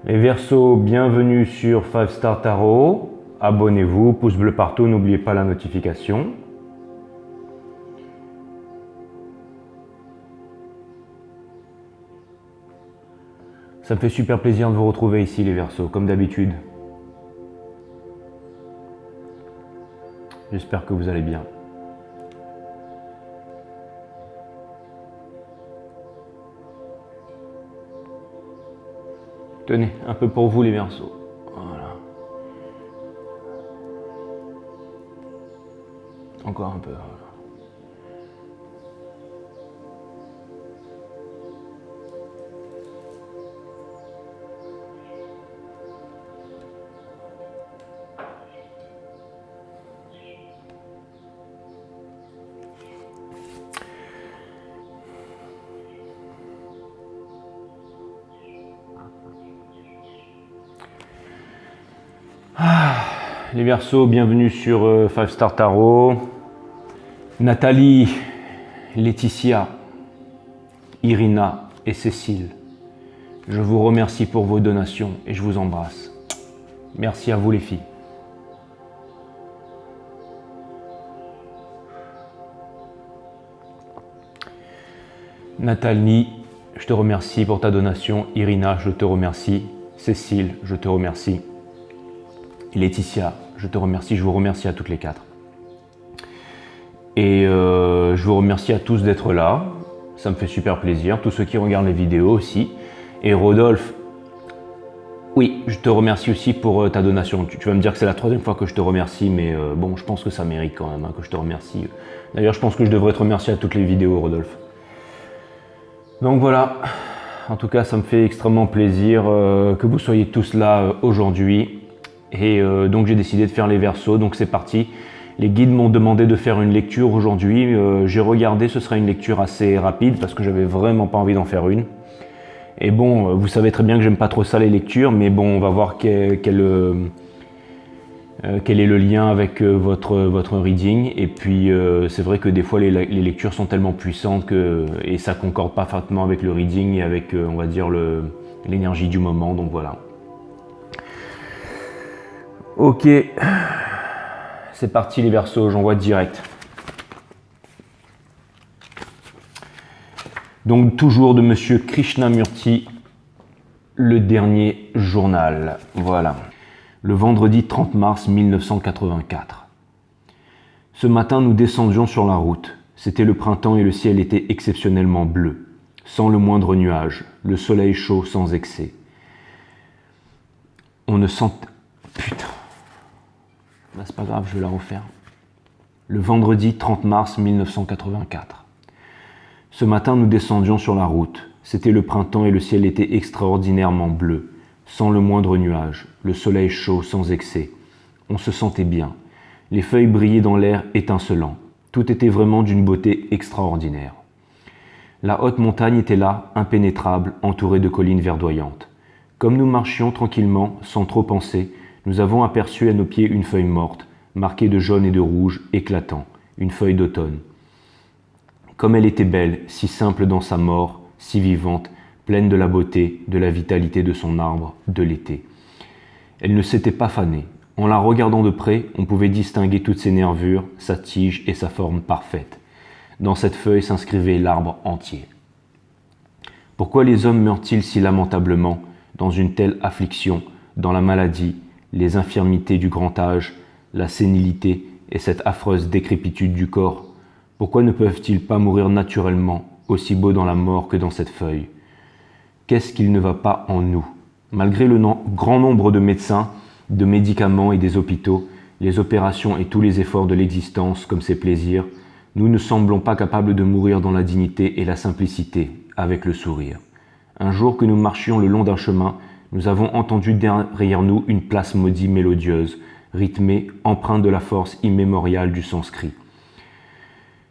Les Verseaux, bienvenue sur 5 Star Tarot. Abonnez-vous, pouce bleu partout, n'oubliez pas la notification. Ça me fait super plaisir de vous retrouver ici les Verseaux, comme d'habitude. J'espère que vous allez bien. Tenez, un peu pour vous les Verseaux. Voilà. Encore un peu. Voilà. Les Verseaux, bienvenue sur 5 Star Tarot. Nathalie, Laetitia, Irina et Cécile, je vous remercie pour vos donations et je vous embrasse. Merci à vous les filles. Nathalie, je te remercie pour ta donation. Irina, je te remercie. Cécile, je te remercie. Laetitia, je te remercie. Je vous remercie à toutes les quatre. Et je vous remercie à tous d'être là. Ça me fait super plaisir. Tous ceux qui regardent les vidéos aussi. Et Rodolphe, oui, je te remercie aussi pour ta donation. Tu vas me dire que c'est la troisième fois que je te remercie, mais bon, je pense que ça mérite quand même que je te remercie. D'ailleurs, je pense que je devrais te remercier à toutes les vidéos, Rodolphe. Donc voilà, en tout cas, ça me fait extrêmement plaisir que vous soyez tous là aujourd'hui. Et donc j'ai décidé de faire les Verseaux, donc c'est parti. Les guides m'ont demandé de faire une lecture aujourd'hui. J'ai regardé, ce sera une lecture assez rapide parce que j'avais vraiment pas envie d'en faire une. Et bon, vous savez très bien que j'aime pas trop ça les lectures, mais bon, on va voir quel est le lien avec votre reading. Et puis c'est vrai que des fois les lectures sont tellement puissantes et ça concorde pas parfaitement avec le reading et avec, on va dire, l'énergie du moment. Donc voilà. Ok, c'est parti les Verseaux, j'envoie direct. Donc toujours de Monsieur Krishnamurti, le dernier journal. Voilà. Le vendredi 30 mars 1984. Ce matin, nous descendions sur la route. C'était le printemps et le ciel était exceptionnellement bleu, sans le moindre nuage, le soleil chaud sans excès. On ne sentait... Putain. Bah, c'est pas grave, je vais la refaire. Le vendredi 30 mars 1984. Ce matin, nous descendions sur la route. C'était le printemps et le ciel était extraordinairement bleu, sans le moindre nuage, le soleil chaud sans excès. On se sentait bien. Les feuilles brillaient dans l'air étincelant. Tout était vraiment d'une beauté extraordinaire. La haute montagne était là, impénétrable, entourée de collines verdoyantes. Comme nous marchions tranquillement, sans trop penser, nous avons aperçu à nos pieds une feuille morte, marquée de jaune et de rouge, éclatant, une feuille d'automne. Comme elle était belle, si simple dans sa mort, si vivante, pleine de la beauté, de la vitalité de son arbre, de l'été. Elle ne s'était pas fanée. En la regardant de près, on pouvait distinguer toutes ses nervures, sa tige et sa forme parfaite. Dans cette feuille s'inscrivait l'arbre entier. Pourquoi les hommes meurent-ils si lamentablement, dans une telle affliction, dans la maladie, les infirmités du grand âge, la sénilité et cette affreuse décrépitude du corps? Pourquoi ne peuvent-ils pas mourir naturellement, aussi beaux dans la mort que dans cette feuille? Qu'est-ce qu'il ne va pas en nous? Malgré le grand nombre de médecins, de médicaments et des hôpitaux, les opérations et tous les efforts de l'existence comme ses plaisirs, nous ne semblons pas capables de mourir dans la dignité et la simplicité, avec le sourire. Un jour que nous marchions le long d'un chemin, nous avons entendu derrière nous une place maudite mélodieuse, rythmée, empreinte de la force immémoriale du sanskrit.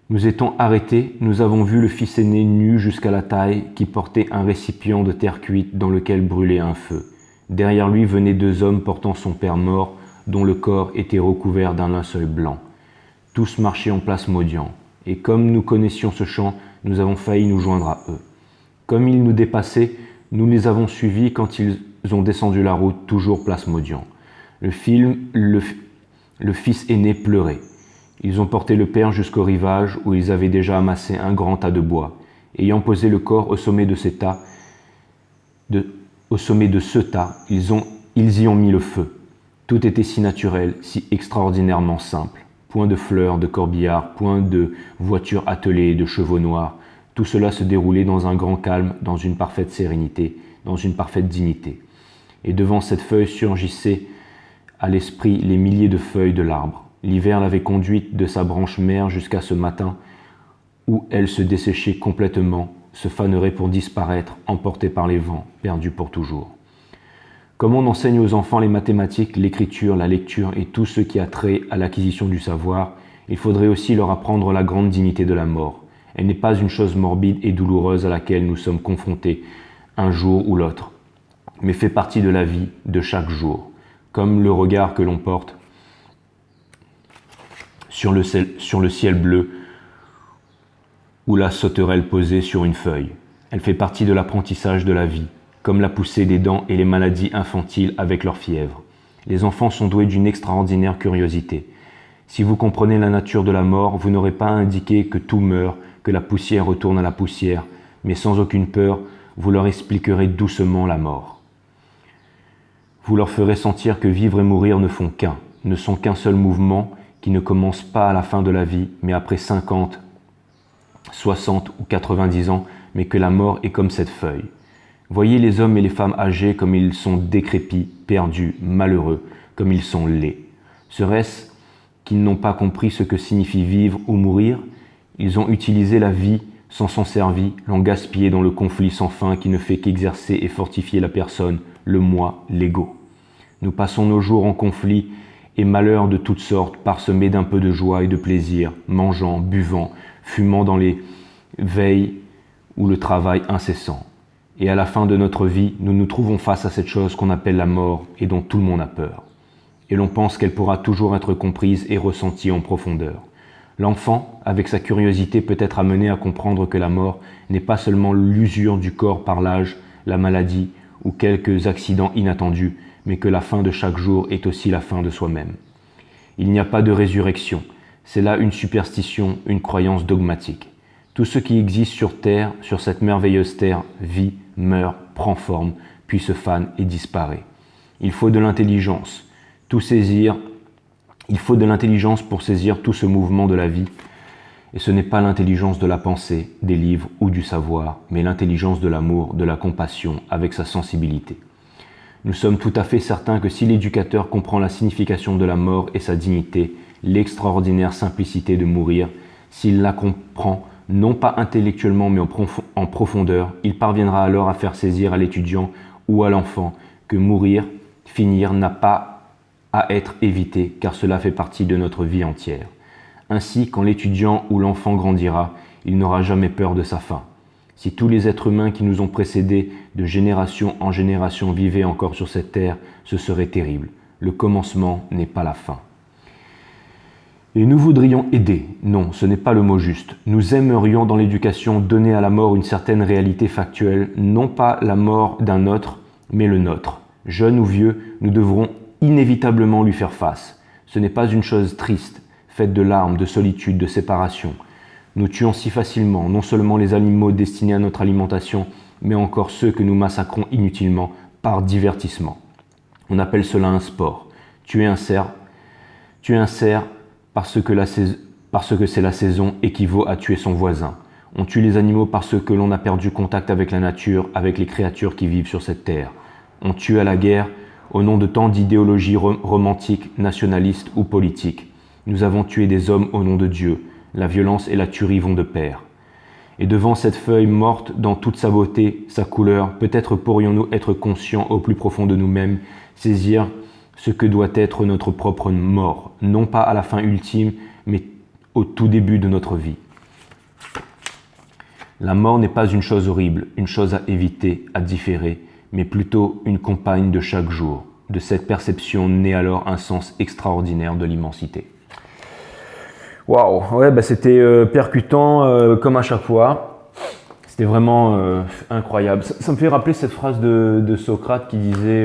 Nous étions arrêtés, nous avons vu le fils aîné nu jusqu'à la taille qui portait un récipient de terre cuite dans lequel brûlait un feu. Derrière lui venaient deux hommes portant son père mort, dont le corps était recouvert d'un linceul blanc. Tous marchaient en place Maudian, et comme nous connaissions ce chant, nous avons failli nous joindre à eux. Comme ils nous dépassaient, nous les avons suivis quand ils ont descendu la route, toujours place Maudian. Le fils aîné pleurait. Ils ont porté le père jusqu'au rivage où ils avaient déjà amassé un grand tas de bois. Ayant posé le corps au sommet de ce tas, ils y ont mis le feu. Tout était si naturel, si extraordinairement simple. Point de fleurs, de corbillards, point de voitures attelées, de chevaux noirs. Tout cela se déroulait dans un grand calme, dans une parfaite sérénité, dans une parfaite dignité. Et devant cette feuille surgissaient à l'esprit les milliers de feuilles de l'arbre. L'hiver l'avait conduite de sa branche mère jusqu'à ce matin où elle se desséchait complètement, se fanerait pour disparaître, emportée par les vents, perdue pour toujours. Comme on enseigne aux enfants les mathématiques, l'écriture, la lecture et tout ce qui a trait à l'acquisition du savoir, il faudrait aussi leur apprendre la grande dignité de la mort. Elle n'est pas une chose morbide et douloureuse à laquelle nous sommes confrontés un jour ou l'autre, mais fait partie de la vie de chaque jour, comme le regard que l'on porte sur le ciel bleu ou la sauterelle posée sur une feuille. Elle fait partie de l'apprentissage de la vie, comme la poussée des dents et les maladies infantiles avec leur fièvre. Les enfants sont doués d'une extraordinaire curiosité. Si vous comprenez la nature de la mort, vous n'aurez pas à indiquer que tout meurt, que la poussière retourne à la poussière, mais sans aucune peur, vous leur expliquerez doucement la mort. Vous leur ferez sentir que vivre et mourir ne sont qu'un seul mouvement qui ne commence pas à la fin de la vie, mais après 50, 60 ou 90 ans, mais que la mort est comme cette feuille. Voyez les hommes et les femmes âgés comme ils sont décrépits, perdus, malheureux, comme ils sont laids. Serait-ce qu'ils n'ont pas compris ce que signifie vivre ou mourir? Ils ont utilisé la vie sans s'en servir, l'ont gaspillée dans le conflit sans fin qui ne fait qu'exercer et fortifier la personne, le moi, l'ego. Nous passons nos jours en conflit et malheurs de toutes sortes, parsemés d'un peu de joie et de plaisir, mangeant, buvant, fumant dans les veilles ou le travail incessant. Et à la fin de notre vie, nous nous trouvons face à cette chose qu'on appelle la mort et dont tout le monde a peur. Et l'on pense qu'elle pourra toujours être comprise et ressentie en profondeur. L'enfant, avec sa curiosité, peut être amené à comprendre que la mort n'est pas seulement l'usure du corps par l'âge, la maladie ou quelques accidents inattendus, mais que la fin de chaque jour est aussi la fin de soi-même. Il n'y a pas de résurrection. C'est là une superstition, une croyance dogmatique. Tout ce qui existe sur Terre, sur cette merveilleuse Terre, vit, meurt, prend forme, puis se fane et disparaît. Il faut de l'intelligence, pour saisir tout ce mouvement de la vie. Et ce n'est pas l'intelligence de la pensée, des livres ou du savoir, mais l'intelligence de l'amour, de la compassion, avec sa sensibilité. Nous sommes tout à fait certains que si l'éducateur comprend la signification de la mort et sa dignité, l'extraordinaire simplicité de mourir, s'il la comprend, non pas intellectuellement mais en profondeur, il parviendra alors à faire saisir à l'étudiant ou à l'enfant que mourir, finir, n'a pas à être évité, car cela fait partie de notre vie entière. Ainsi, quand l'étudiant ou l'enfant grandira, il n'aura jamais peur de sa fin. Si tous les êtres humains qui nous ont précédés de génération en génération vivaient encore sur cette terre, ce serait terrible. Le commencement n'est pas la fin. Et nous voudrions aider. Non, ce n'est pas le mot juste. Nous aimerions dans l'éducation donner à la mort une certaine réalité factuelle, non pas la mort d'un autre, mais le nôtre. Jeunes ou vieux, nous devrons inévitablement lui faire face. Ce n'est pas une chose triste, faite de larmes, de solitude, de séparation. Nous tuons si facilement, non seulement les animaux destinés à notre alimentation, mais encore ceux que nous massacrons inutilement par divertissement. On appelle cela un sport. Tuer un cerf parce que c'est la saison équivaut à tuer son voisin. On tue les animaux parce que l'on a perdu contact avec la nature, avec les créatures qui vivent sur cette terre. On tue à la guerre au nom de tant d'idéologies romantiques, nationalistes ou politiques. Nous avons tué des hommes au nom de Dieu. La violence et la tuerie vont de pair. Et devant cette feuille morte dans toute sa beauté, sa couleur, peut-être pourrions-nous être conscients au plus profond de nous-mêmes, saisir ce que doit être notre propre mort, non pas à la fin ultime, mais au tout début de notre vie. La mort n'est pas une chose horrible, une chose à éviter, à différer, mais plutôt une compagne de chaque jour. De cette perception naît alors un sens extraordinaire de l'immensité. Waouh, ouais, c'était percutant comme à chaque fois. C'était vraiment incroyable. Ça me fait rappeler cette phrase de Socrate qui disait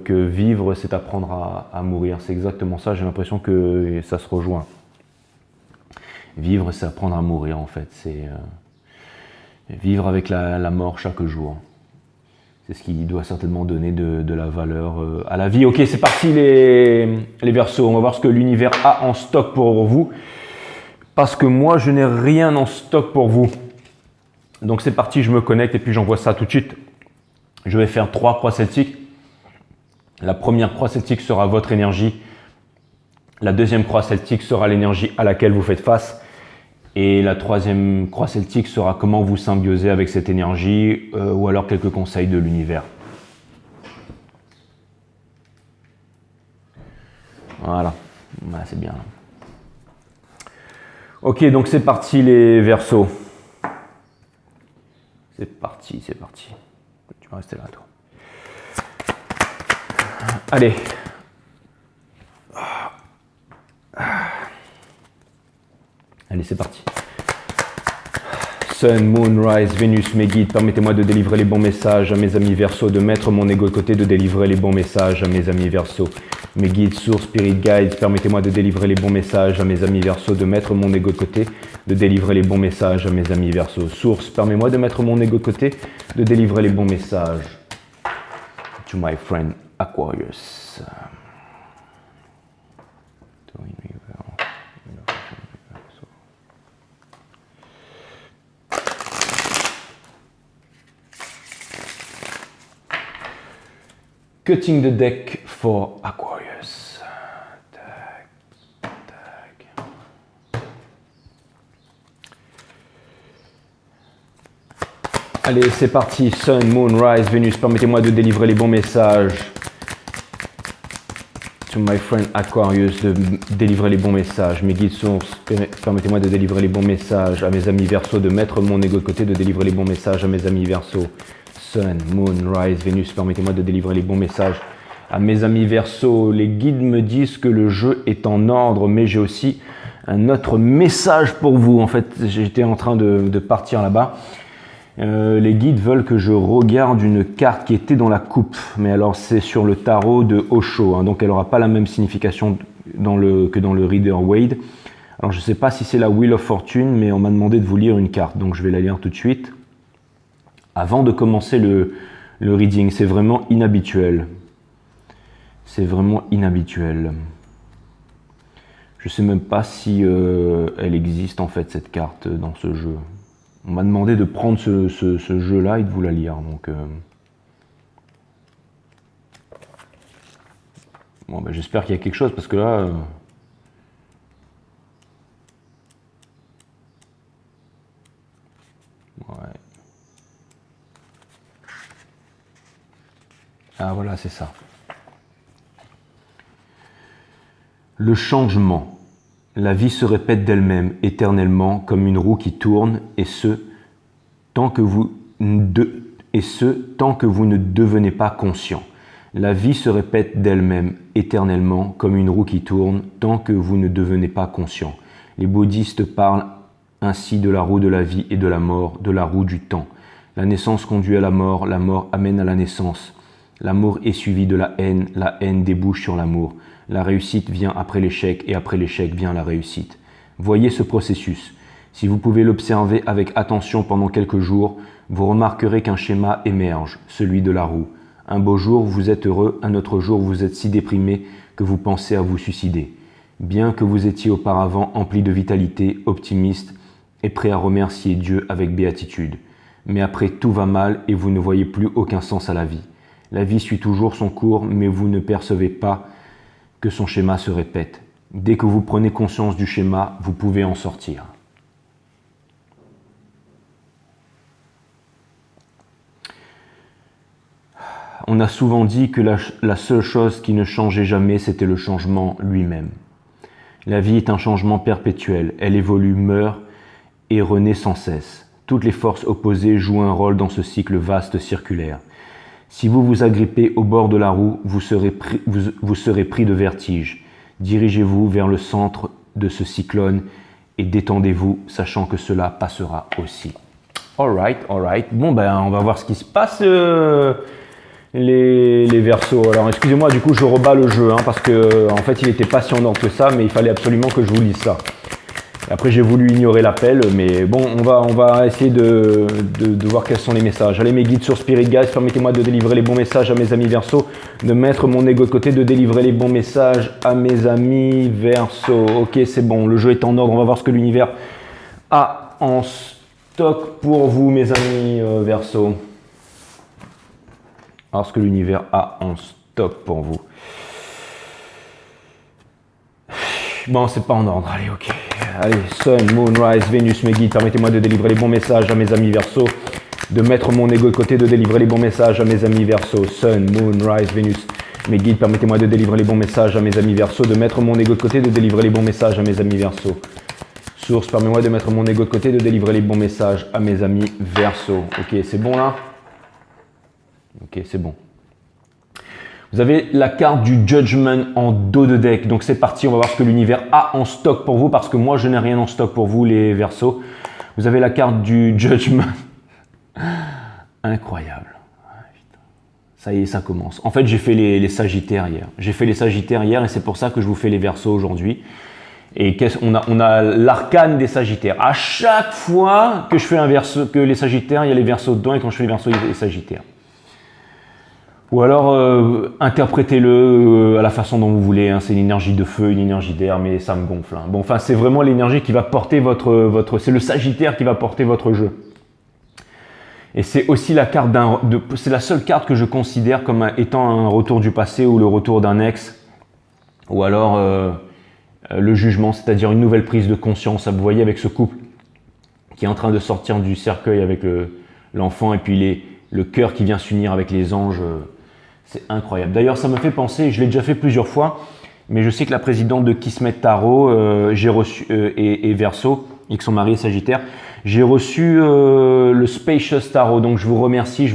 que vivre, c'est apprendre à mourir. C'est exactement ça, j'ai l'impression que ça se rejoint. Vivre, c'est apprendre à mourir, en fait. C'est vivre avec la mort chaque jour. C'est ce qui doit certainement donner de la valeur à la vie. Ok, c'est parti les Verseaux. On va voir ce que l'univers a en stock pour vous. Parce que moi, je n'ai rien en stock pour vous. Donc c'est parti, je me connecte et puis j'envoie ça tout de suite. Je vais faire 3 croix celtiques. La première croix celtique sera votre énergie. La deuxième croix celtique sera l'énergie à laquelle vous faites face. Et la troisième croix celtique sera comment vous symbiosez avec cette énergie ou alors quelques conseils de l'univers. Voilà, c'est bien. Ok, donc c'est parti les Verseaux. C'est parti, c'est parti. Tu vas rester là, toi. Allez. Allez, c'est parti. Sun, Moon, Rise, Vénus, mes guides, permettez-moi de délivrer les bons messages à mes amis Verseaux, de mettre mon ego de côté, de délivrer les bons messages à mes amis Verseaux. Mes guides, sources, spirit guides, permettez-moi de délivrer les bons messages à mes amis Verseaux, de mettre mon ego de côté, de délivrer les bons messages à mes amis Verseaux. Source, permets-moi de mettre mon ego de côté, de délivrer les bons messages. To my friend Aquarius. Cutting the deck for Aquarius. Tac, tac. Allez, c'est parti. Sun, Moon, Rise, Vénus, permettez-moi de délivrer les bons messages. To my friend Aquarius, de délivrer les bons messages. Mes guides sources, permettez-moi de délivrer les bons messages à mes amis Verseaux, de mettre mon ego de côté, de délivrer les bons messages à mes amis Verseaux. Sun, Moon, Rise, Vénus, permettez-moi de délivrer les bons messages à mes amis Verseaux. Les guides me disent que le jeu est en ordre, mais j'ai aussi un autre message pour vous. En fait, j'étais en train de partir là-bas. Les guides veulent que je regarde une carte qui était dans la coupe, mais alors c'est sur le tarot de Osho, hein, donc elle n'aura pas la même signification que dans le Rider Waite. Alors je ne sais pas si c'est la Wheel of Fortune, mais on m'a demandé de vous lire une carte, donc je vais la lire tout de suite. Avant de commencer le reading, c'est vraiment inhabituel. C'est vraiment inhabituel. Je ne sais même pas si elle existe en fait cette carte dans ce jeu. On m'a demandé de prendre ce jeu-là et de vous la lire. Donc, bon, ben, j'espère qu'il y a quelque chose parce que là... Ouais. Ah voilà, c'est ça. Le changement. La vie se répète d'elle-même éternellement comme une roue qui tourne, et ce, tant que vous ne devenez pas conscient. La vie se répète d'elle-même éternellement comme une roue qui tourne, tant que vous ne devenez pas conscient. Les bouddhistes parlent ainsi de la roue de la vie et de la mort, de la roue du temps. La naissance conduit à la mort amène à la naissance. L'amour est suivi de la haine débouche sur l'amour. La réussite vient après l'échec et après l'échec vient la réussite. Voyez ce processus. Si vous pouvez l'observer avec attention pendant quelques jours, vous remarquerez qu'un schéma émerge, celui de la roue. Un beau jour, vous êtes heureux, un autre jour, vous êtes si déprimé que vous pensez à vous suicider. Bien que vous étiez auparavant empli de vitalité, optimiste et prêt à remercier Dieu avec béatitude. Mais après, tout va mal et vous ne voyez plus aucun sens à la vie. La vie suit toujours son cours, mais vous ne percevez pas que son schéma se répète. Dès que vous prenez conscience du schéma, vous pouvez en sortir. On a souvent dit que la seule chose qui ne changeait jamais, c'était le changement lui-même. La vie est un changement perpétuel, elle évolue, meurt et renaît sans cesse. Toutes les forces opposées jouent un rôle dans ce cycle vaste circulaire. Si vous vous agrippez au bord de la roue, vous serez pris de vertige. Dirigez-vous vers le centre de ce cyclone et détendez-vous, sachant que cela passera aussi. Alright. Bon, ben, on va voir ce qui se passe, les Verseaux. Alors, excusez-moi, du coup, je rebats le jeu, hein, parce que, en fait, il était pas si en ordre que ça, mais il fallait absolument que je vous lise ça. Et après, j'ai voulu ignorer l'appel, mais bon, on va essayer de voir quels sont les messages. Allez, mes guides sur Spirit Guides, permettez-moi de délivrer les bons messages à mes amis Verseaux, de mettre mon ego de côté, de délivrer les bons messages à mes amis Verseaux. Ok, c'est bon, le jeu est en ordre, on va voir ce que l'univers a en stock pour vous, mes amis Verseaux. Alors, ce que l'univers a en stock pour vous. Bon, c'est pas en ordre, allez, ok. Allez, Sun, Moon, Rise, Vénus, mes guides, permettez-moi de délivrer les bons messages à mes amis Verseaux, de mettre mon ego de côté, de délivrer les bons messages à mes amis Verseaux. Sun, Moon, Rise, Vénus, mes guides, permettez-moi de délivrer les bons messages à mes amis Verseaux, de mettre mon ego de côté, de délivrer les bons messages à mes amis Verseaux. Source, permettez-moi de mettre mon ego de côté, de délivrer les bons messages à mes amis Verseaux. Ok, c'est bon là? Ok, c'est bon. Vous avez la carte du Judgment en dos de deck. Donc c'est parti, on va voir ce que l'univers a en stock pour vous parce que moi je n'ai rien en stock pour vous les Verseaux. Vous avez la carte du Judgment. Incroyable. Ça y est, ça commence. En fait, j'ai fait les Sagittaires hier. J'ai fait les Sagittaires hier et c'est pour ça que je vous fais les Verseaux aujourd'hui. Et on a l'arcane des Sagittaires. À chaque fois que je fais un Verseau, que les Sagittaires, il y a les Verseaux dedans et quand je fais les Verseaux, il y a les Sagittaires. Ou alors, interprétez-le à la façon dont vous voulez. Hein. C'est une énergie de feu, une énergie d'air, mais ça me gonfle. Hein. Bon, enfin, c'est vraiment l'énergie qui va porter votre... C'est le Sagittaire qui va porter votre jeu. Et c'est aussi la carte c'est la seule carte que je considère comme étant un retour du passé ou le retour d'un ex. Ou alors le jugement, c'est-à-dire une nouvelle prise de conscience. Vous voyez avec ce couple qui est en train de sortir du cercueil avec l'enfant et puis le cœur qui vient s'unir avec les anges. C'est incroyable. D'ailleurs, ça me fait penser, je l'ai déjà fait plusieurs fois, mais je sais que la présidente de Kismet Tarot, j'ai reçu, et Verseau, et que son mari est Sagittaire, j'ai reçu le Spacious Tarot. Donc je vous remercie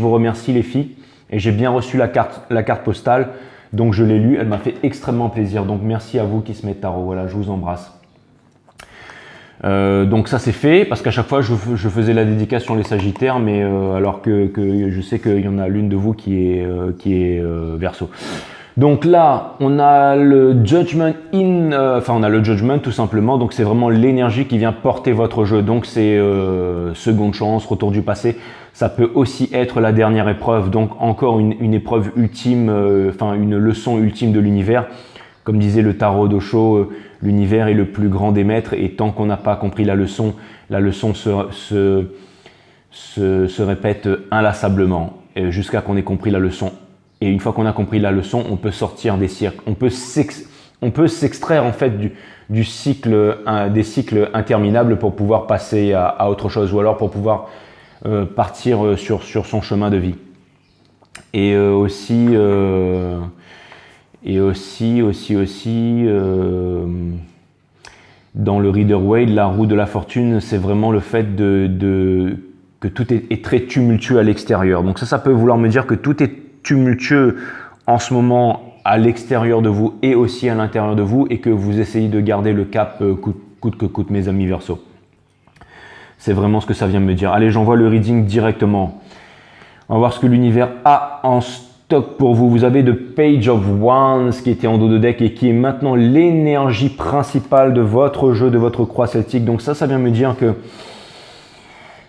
les filles. Et j'ai bien reçu la carte postale. Donc je l'ai lu, elle m'a fait extrêmement plaisir. Donc merci à vous Kismet Tarot, voilà, je vous embrasse. Donc ça c'est fait, parce qu'à chaque fois je faisais la dédicace sur les Sagittaires, mais alors que je sais qu'il y en a l'une de vous qui est Verseau. Donc là, on a le Judgment on a le Judgment tout simplement, donc c'est vraiment l'énergie qui vient porter votre jeu. Donc c'est seconde chance, retour du passé. Ça peut aussi être la dernière épreuve, donc encore une épreuve ultime, une leçon ultime de l'univers. Comme disait le tarot d'Osho, l'univers est le plus grand des maîtres et tant qu'on n'a pas compris la leçon se répète inlassablement jusqu'à qu'on ait compris la leçon. Et une fois qu'on a compris la leçon, on peut sortir des cercles. On peut s'extraire en fait des cycles interminables pour pouvoir passer à autre chose ou alors pour pouvoir partir sur son chemin de vie. Et aussi dans le Rider-Waite, la roue de la fortune, c'est vraiment le fait que tout est très tumultueux à l'extérieur. Donc ça peut vouloir me dire que tout est tumultueux en ce moment à l'extérieur de vous et aussi à l'intérieur de vous et que vous essayez de garder le cap coûte que coûte, mes amis Verseau. C'est vraiment ce que ça vient me dire. Allez, j'envoie le reading directement. On va voir ce que l'univers a en stock pour vous. Vous avez The Page of Wands qui était en dos de deck et qui est maintenant l'énergie principale de votre jeu, de votre croix celtique. Donc ça vient me dire que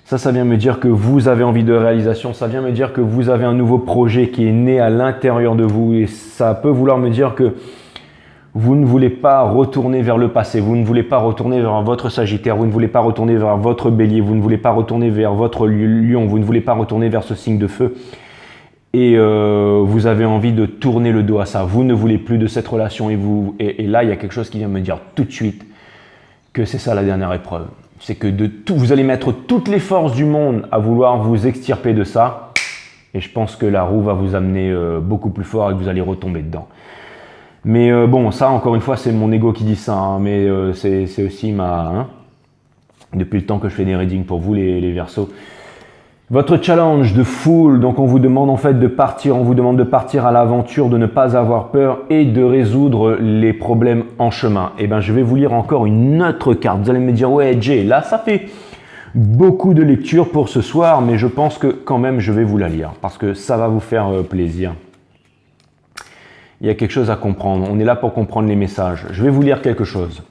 ça vient me dire que vous avez envie de réalisation, ça vient me dire que vous avez un nouveau projet qui est né à l'intérieur de vous et ça peut vouloir me dire que vous ne voulez pas retourner vers le passé, vous ne voulez pas retourner vers votre Sagittaire, vous ne voulez pas retourner vers votre Bélier, vous ne voulez pas retourner vers votre Lion, vous ne voulez pas retourner vers ce signe de feu et vous avez envie de tourner le dos à ça, vous ne voulez plus de cette relation et là il y a quelque chose qui vient me dire tout de suite que c'est ça la dernière épreuve. C'est que vous allez mettre toutes les forces du monde à vouloir vous extirper de ça. Et je pense que la roue va vous amener beaucoup plus fort et que vous allez retomber dedans. Mais bon, ça encore une fois, c'est mon ego qui dit ça. Hein, mais c'est aussi depuis le temps que je fais des readings pour vous, les Verseaux. Votre challenge de Fool, donc on vous demande en fait de partir, on vous demande de partir à l'aventure, de ne pas avoir peur et de résoudre les problèmes en chemin. Et bien je vais vous lire encore une autre carte. Vous allez me dire, ouais Jay, là ça fait Beaucoup de lecture pour ce soir, mais je pense que quand même je vais vous la lire, parce que ça va vous faire plaisir. Il y a quelque chose à comprendre. On est là pour comprendre les messages. Je vais vous lire quelque chose.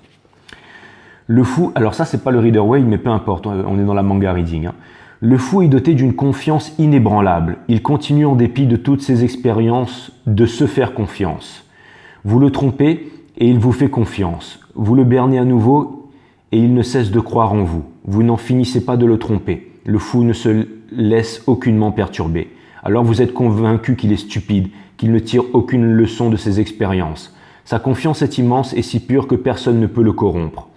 Le fou, alors ça c'est pas le Reader Way, mais peu importe, on est dans la manga reading. Hein. Le fou est doté d'une confiance inébranlable. Il continue en dépit de toutes ses expériences de se faire confiance. Vous le trompez et il vous fait confiance. Vous le bernez à nouveau et il ne cesse de croire en vous. Vous n'en finissez pas de le tromper. Le fou ne se laisse aucunement perturber. Alors vous êtes convaincu qu'il est stupide, qu'il ne tire aucune leçon de ses expériences. Sa confiance est immense et si pure que personne ne peut le corrompre.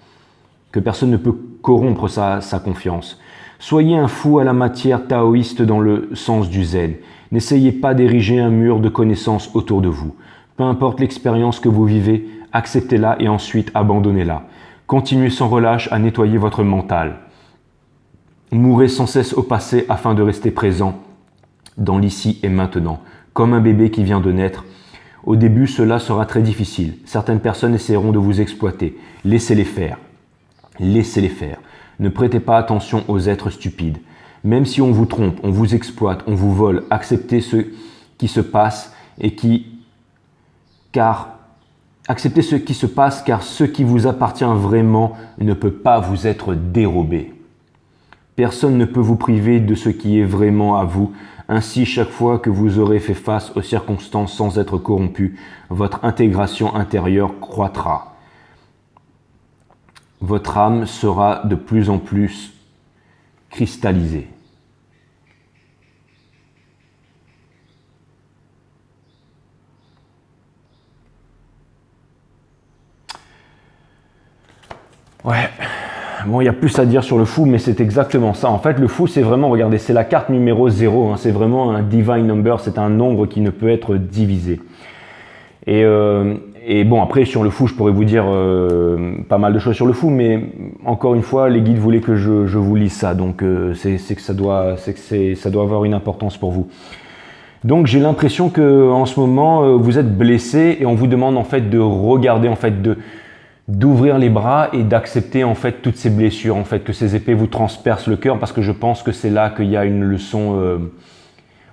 Que personne ne peut corrompre sa confiance. Soyez un fou à la matière taoïste dans le sens du zen. N'essayez pas d'ériger un mur de connaissances autour de vous. Peu importe l'expérience que vous vivez, acceptez-la et ensuite abandonnez-la. Continuez sans relâche à nettoyer votre mental. Mourez sans cesse au passé afin de rester présent dans l'ici et maintenant, comme un bébé qui vient de naître. Au début, cela sera très difficile. Certaines personnes essaieront de vous exploiter. Laissez-les faire. Laissez-les faire. Ne prêtez pas attention aux êtres stupides. Même si on vous trompe, on vous exploite, on vous vole, acceptez ce qui se passe acceptez ce qui se passe car ce qui vous appartient vraiment ne peut pas vous être dérobé. Personne ne peut vous priver de ce qui est vraiment à vous. Ainsi, chaque fois que vous aurez fait face aux circonstances sans être corrompu, votre intégration intérieure croîtra. Votre âme sera de plus en plus cristallisée. Ouais, bon, il y a plus à dire sur le fou, mais c'est exactement ça. En fait, le fou, c'est vraiment, regardez, c'est la carte numéro 0, hein, c'est vraiment un divine number, c'est un nombre qui ne peut être divisé. Et bon, après, sur le fou, je pourrais vous dire pas mal de choses sur le fou, mais encore une fois, les guides voulaient que je vous lise ça, donc c'est que ça doit avoir une importance pour vous. Donc, j'ai l'impression que en ce moment, vous êtes blessé et on vous demande en fait de regarder, en fait, d'ouvrir les bras et d'accepter en fait toutes ces blessures, en fait, que ces épées vous transpercent le cœur, parce que je pense que c'est là qu'il y a une leçon.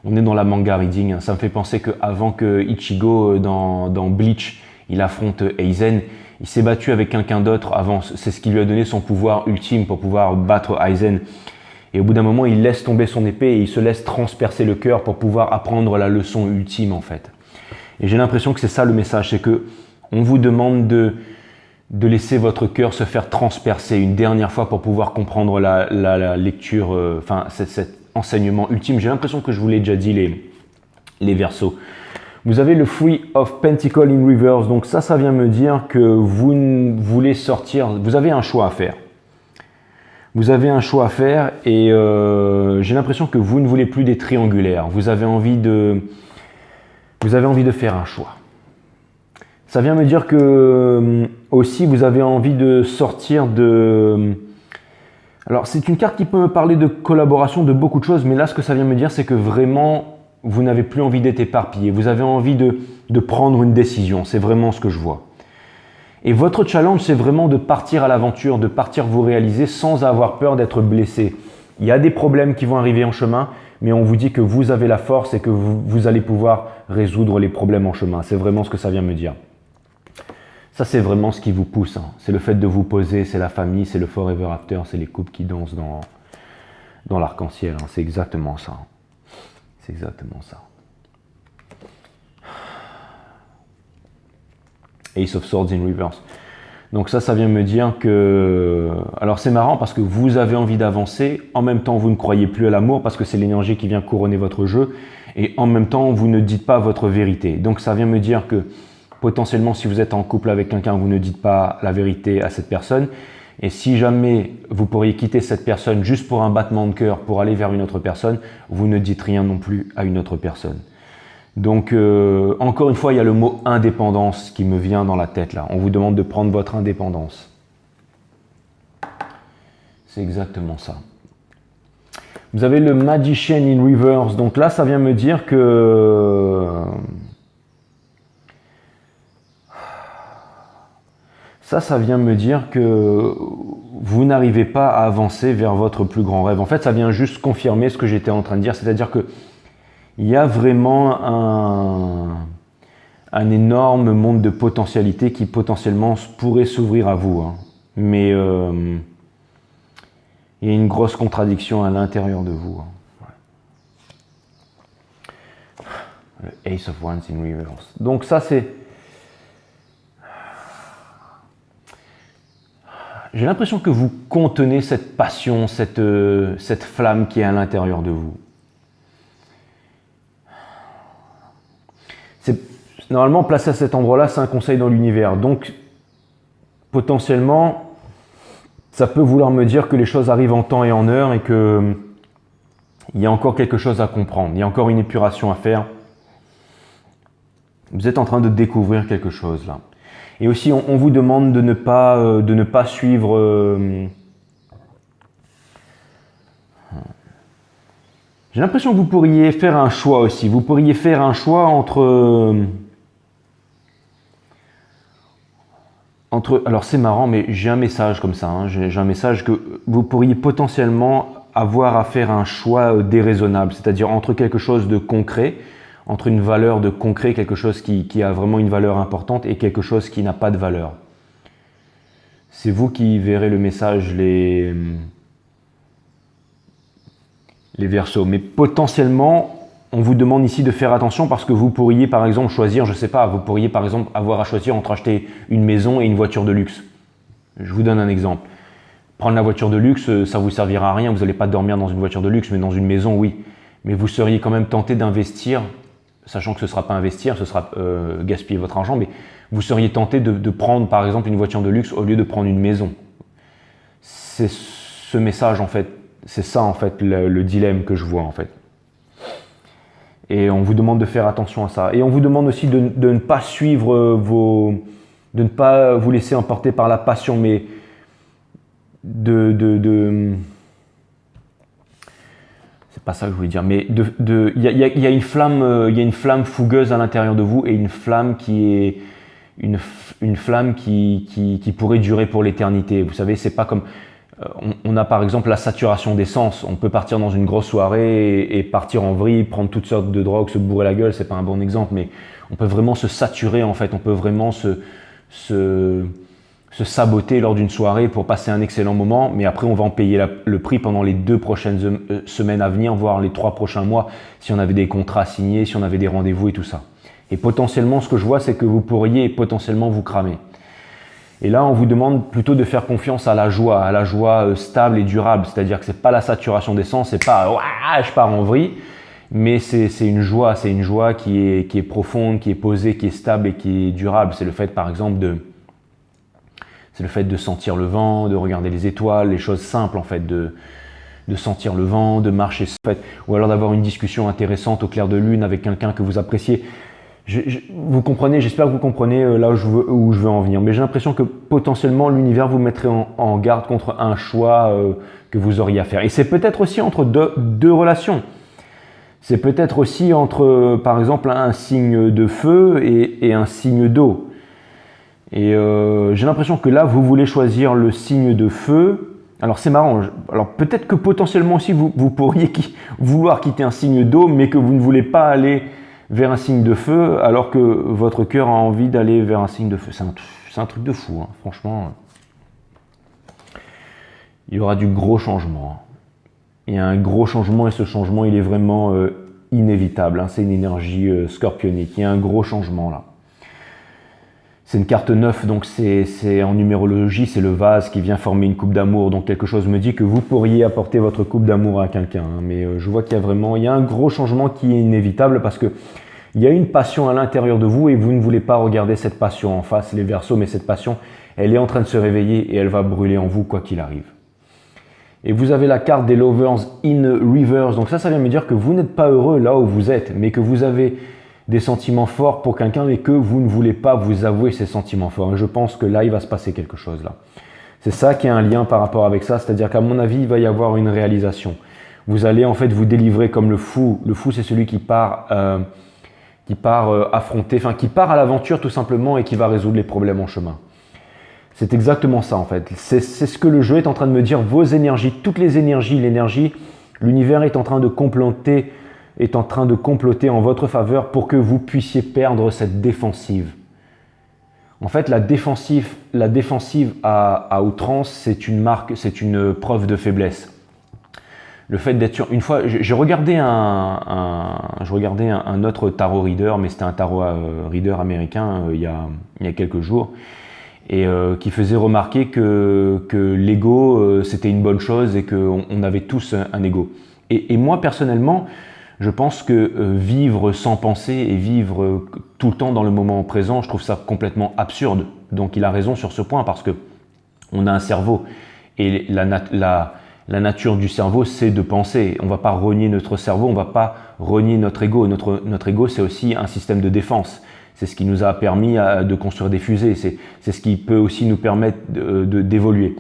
On est dans la manga reading. Ça me fait penser qu'avant que Ichigo dans Bleach, il affronte Aizen, il s'est battu avec quelqu'un d'autre avant. C'est ce qui lui a donné son pouvoir ultime pour pouvoir battre Aizen. Et au bout d'un moment, il laisse tomber son épée et il se laisse transpercer le cœur pour pouvoir apprendre la leçon ultime en fait. Et j'ai l'impression que c'est ça le message, c'est que on vous demande de laisser votre cœur se faire transpercer une dernière fois pour pouvoir comprendre la lecture, cet enseignement ultime. J'ai l'impression que je vous l'ai déjà dit les versos. Vous avez le Three of Pentacles in Reverse, donc ça vient me dire que vous voulez sortir, vous avez un choix à faire. Vous avez un choix à faire et j'ai l'impression que vous ne voulez plus des triangulaires. Vous avez envie de faire un choix. Ça vient me dire que aussi vous avez envie de sortir de... Alors c'est une carte qui peut me parler de collaboration, de beaucoup de choses, mais là ce que ça vient me dire c'est que vraiment vous n'avez plus envie d'être éparpillé. Vous avez envie de prendre une décision, c'est vraiment ce que je vois. Et votre challenge c'est vraiment de partir à l'aventure, de partir vous réaliser sans avoir peur d'être blessé. Il y a des problèmes qui vont arriver en chemin, mais on vous dit que vous avez la force et que vous allez pouvoir résoudre les problèmes en chemin. C'est vraiment ce que ça vient me dire. Ça, c'est vraiment ce qui vous pousse. Hein. C'est le fait de vous poser, c'est la famille, c'est le forever after, c'est les couples qui dansent dans l'arc-en-ciel. Hein. C'est exactement ça. C'est exactement ça. Ace of Swords in Reverse. Donc ça vient me dire que... Alors c'est marrant parce que vous avez envie d'avancer, en même temps vous ne croyez plus à l'amour parce que c'est l'énergie qui vient couronner votre jeu, et en même temps vous ne dites pas votre vérité. Donc ça vient me dire que potentiellement, si vous êtes en couple avec quelqu'un, vous ne dites pas la vérité à cette personne. Et si jamais vous pourriez quitter cette personne juste pour un battement de cœur, pour aller vers une autre personne, vous ne dites rien non plus à une autre personne. Donc, encore une fois, il y a le mot indépendance qui me vient dans la tête là. On vous demande de prendre votre indépendance. C'est exactement ça. Vous avez le Magician in Reverse. Donc là, ça vient me dire que... Ça vient me dire que vous n'arrivez pas à avancer vers votre plus grand rêve. En fait, ça vient juste confirmer ce que j'étais en train de dire, c'est-à-dire que il y a vraiment un énorme monde de potentialités qui potentiellement pourrait s'ouvrir à vous. Hein. Mais il y a une grosse contradiction à l'intérieur de vous. Hein. Ouais. Le Ace of Wands in reverse. Donc ça c'est... J'ai l'impression que vous contenez cette passion, cette flamme qui est à l'intérieur de vous. C'est normalement placé à cet endroit-là, c'est un conseil dans l'univers. Donc, potentiellement, ça peut vouloir me dire que les choses arrivent en temps et en heure et que il y a encore quelque chose à comprendre. Il y a encore une épuration à faire. Vous êtes en train de découvrir quelque chose là. Et aussi, on vous demande de ne pas suivre... J'ai l'impression que vous pourriez faire un choix aussi. Vous pourriez faire un choix entre alors c'est marrant, mais j'ai un message comme ça. Hein. J'ai un message que vous pourriez potentiellement avoir à faire un choix déraisonnable. C'est-à-dire entre quelque chose de concret, entre une valeur de concret, quelque chose qui a vraiment une valeur importante et quelque chose qui n'a pas de valeur. C'est vous qui verrez le message, les Verseaux. Mais potentiellement, on vous demande ici de faire attention parce que vous pourriez par exemple choisir, je ne sais pas, vous pourriez par exemple avoir à choisir entre acheter une maison et une voiture de luxe. Je vous donne un exemple. Prendre la voiture de luxe, ça ne vous servira à rien, vous n'allez pas dormir dans une voiture de luxe, mais dans une maison, oui. Mais vous seriez quand même tenté d'investir, sachant que ce ne sera pas investir, ce sera gaspiller votre argent, mais vous seriez tenté de prendre par exemple une voiture de luxe au lieu de prendre une maison. C'est ce message en fait, c'est ça en fait le dilemme que je vois en fait. Et on vous demande de faire attention à ça. Et on vous demande aussi de ne pas suivre de ne pas vous laisser emporter par la passion, mais c'est pas ça que je voulais dire, mais il y a une flamme fougueuse à l'intérieur de vous et une flamme qui est une flamme qui pourrait durer pour l'éternité. Vous savez, c'est pas comme on a par exemple la saturation d'essence. On peut partir dans une grosse soirée et partir en vrille, prendre toutes sortes de drogues, se bourrer la gueule. C'est pas un bon exemple, mais on peut vraiment se saturer en fait. On peut vraiment se saboter lors d'une soirée pour passer un excellent moment, mais après on va en payer le prix pendant les 2 prochaines semaines à venir, voire les 3 prochains mois, si on avait des contrats signés, si on avait des rendez-vous et tout ça. Et potentiellement, ce que je vois, c'est que vous pourriez potentiellement vous cramer. Et là, on vous demande plutôt de faire confiance à la joie stable et durable, c'est-à-dire que c'est pas la saturation d'essence, c'est pas ouah, je pars en vrille, mais c'est une joie qui est profonde, qui est posée, qui est stable et qui est durable. C'est le fait, par exemple, de sentir le vent, de regarder les étoiles, les choses simples en fait, de sentir le vent, de marcher, en fait, ou alors d'avoir une discussion intéressante au clair de lune avec quelqu'un que vous appréciez. Vous comprenez, j'espère que vous comprenez là où je veux en venir. Mais j'ai l'impression que potentiellement l'univers vous mettrait en garde contre un choix que vous auriez à faire. Et c'est peut-être aussi entre deux relations. C'est peut-être aussi entre, par exemple, un signe de feu et un signe d'eau. Et j'ai l'impression que là, vous voulez choisir le signe de feu. Alors c'est marrant, alors peut-être que potentiellement aussi vous pourriez vouloir quitter un signe d'eau, mais que vous ne voulez pas aller vers un signe de feu, alors que votre cœur a envie d'aller vers un signe de feu. C'est un truc de fou, hein. Franchement. Il y aura du gros changement. Il y a un gros changement et ce changement, il est vraiment inévitable. Hein. C'est une énergie scorpionique. Il y a un gros changement là. C'est une carte 9, donc c'est en numérologie, c'est le vase qui vient former une coupe d'amour. Donc quelque chose me dit que vous pourriez apporter votre coupe d'amour à quelqu'un. Hein. Mais je vois qu'il y a un gros changement qui est inévitable parce que il y a une passion à l'intérieur de vous et vous ne voulez pas regarder cette passion en face, les Verseaux, mais cette passion, elle est en train de se réveiller et elle va brûler en vous quoi qu'il arrive. Et vous avez la carte des Lovers in Reverse. Donc ça vient me dire que vous n'êtes pas heureux là où vous êtes, mais que vous avez des sentiments forts pour quelqu'un et que vous ne voulez pas vous avouer ces sentiments forts. Et je pense que là, il va se passer quelque chose là. C'est ça qui a un lien par rapport avec ça, c'est-à-dire qu'à mon avis, il va y avoir une réalisation. Vous allez en fait vous délivrer comme le fou. Le fou, c'est celui qui part affronter, qui part à l'aventure tout simplement et qui va résoudre les problèmes en chemin. C'est exactement ça en fait. C'est ce que le jeu est en train de me dire. Vos énergies, toutes les énergies, l'énergie, l'univers est en train de comploter en votre faveur pour que vous puissiez perdre cette défensive. En fait, la défensive à outrance, c'est une marque, c'est une preuve de faiblesse. Le fait d'être sur une fois, j'ai regardé un autre tarot reader, mais c'était un tarot reader américain il y a quelques jours, et qui faisait remarquer que l'ego c'était une bonne chose et qu'on avait tous un ego. Et moi personnellement, je pense que vivre sans penser et vivre tout le temps dans le moment présent, je trouve ça complètement absurde. Donc il a raison sur ce point parce que on a un cerveau et la nature du cerveau, c'est de penser. On ne va pas renier notre cerveau, on ne va pas renier notre ego. Notre ego, c'est aussi un système de défense. C'est ce qui nous a permis de construire des fusées. C'est ce qui peut aussi nous permettre d'évoluer.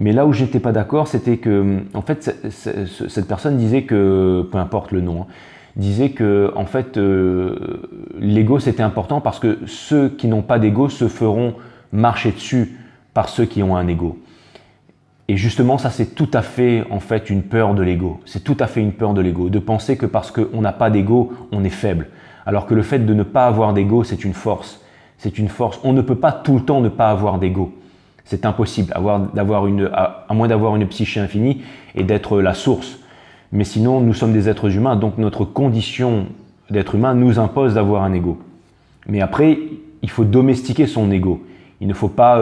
Mais là où je n'étais pas d'accord, c'était que, en fait, cette personne disait que, peu importe le nom, disait que, en fait, l'ego c'était important parce que ceux qui n'ont pas d'ego se feront marcher dessus par ceux qui ont un ego. Et justement, ça c'est tout à fait, en fait, une peur de l'ego. C'est tout à fait une peur de l'ego, de penser que parce qu'on n'a pas d'ego, on est faible. Alors que le fait de ne pas avoir d'ego, c'est une force. C'est une force. On ne peut pas tout le temps ne pas avoir d'ego. C'est impossible, à moins d'avoir une psyché infinie et d'être la source. Mais sinon, nous sommes des êtres humains, donc notre condition d'être humain nous impose d'avoir un ego. Mais après, il faut domestiquer son ego. Il ne faut pas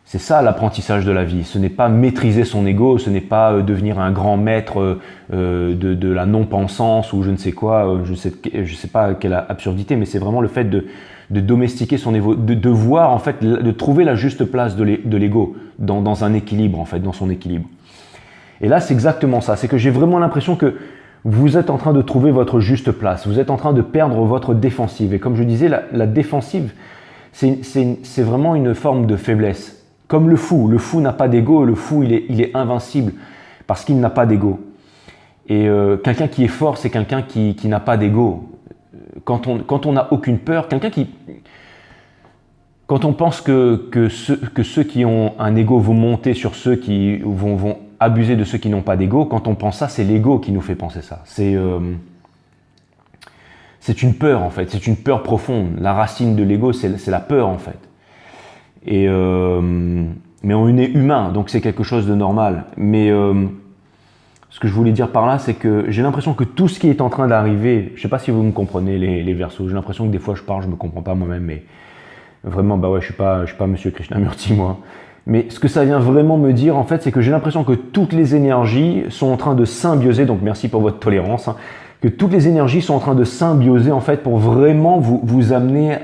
C'est ça l'apprentissage de la vie. Ce n'est pas maîtriser son ego, ce n'est pas devenir un grand maître de la non-pensance ou je ne sais quoi, je sais pas quelle absurdité, mais c'est vraiment le fait de domestiquer son ego, de voir en fait, de trouver la juste place de l'ego dans un équilibre en fait, dans son équilibre. Et là, c'est exactement ça. C'est que j'ai vraiment l'impression que vous êtes en train de trouver votre juste place. Vous êtes en train de perdre votre défensive. Et comme je disais, la défensive, c'est vraiment une forme de faiblesse. Comme le fou n'a pas d'ego, le fou il est invincible parce qu'il n'a pas d'ego. Et quelqu'un qui est fort, c'est quelqu'un qui n'a pas d'ego. Quand on n'a aucune peur, quand on pense que ceux qui ont un ego vont monter sur ceux qui vont abuser de ceux qui n'ont pas d'ego, quand on pense ça, c'est l'ego qui nous fait penser ça. C'est une peur en fait, c'est une peur profonde. La racine de l'ego, c'est la peur en fait. Mais on est humain, donc c'est quelque chose de normal. Mais ce que je voulais dire par là, c'est que j'ai l'impression que tout ce qui est en train d'arriver, je ne sais pas si vous me comprenez les Verseaux, j'ai l'impression que des fois je parle, je ne me comprends pas moi-même, mais vraiment, bah ouais, je suis pas Monsieur Krishnamurti moi. Mais ce que ça vient vraiment me dire en fait, c'est que j'ai l'impression que toutes les énergies sont en train de symbioser, donc merci pour votre tolérance, que toutes les énergies sont en train de symbioser en fait pour vraiment vous amener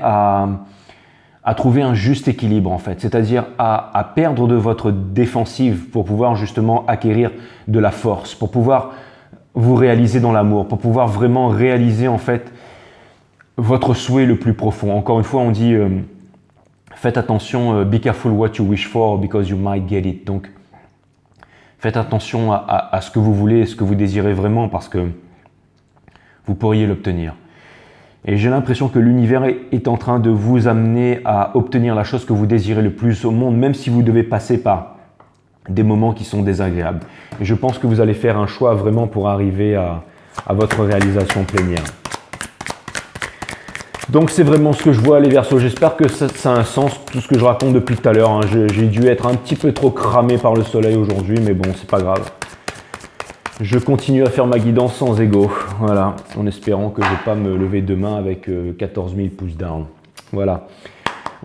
à trouver un juste équilibre en fait, c'est-à-dire à perdre de votre défensive pour pouvoir justement acquérir de la force, pour pouvoir vous réaliser dans l'amour, pour pouvoir vraiment réaliser en fait votre souhait le plus profond. Encore une fois, on dit faites attention, be careful what you wish for because you might get it. Donc faites attention à ce que vous voulez, ce que vous désirez vraiment parce que vous pourriez l'obtenir. Et j'ai l'impression que l'univers est en train de vous amener à obtenir la chose que vous désirez le plus au monde, même si vous devez passer par des moments qui sont désagréables. Et je pense que vous allez faire un choix vraiment pour arriver à votre réalisation plénière. Donc c'est vraiment ce que je vois les Verseaux. J'espère que ça a un sens, tout ce que je raconte depuis tout à l'heure. J'ai dû être un petit peu trop cramé par le soleil aujourd'hui, mais bon, c'est pas grave. Je continue à faire ma guidance sans ego, voilà, en espérant que je ne vais pas me lever demain avec 14 000 pouces down. Voilà.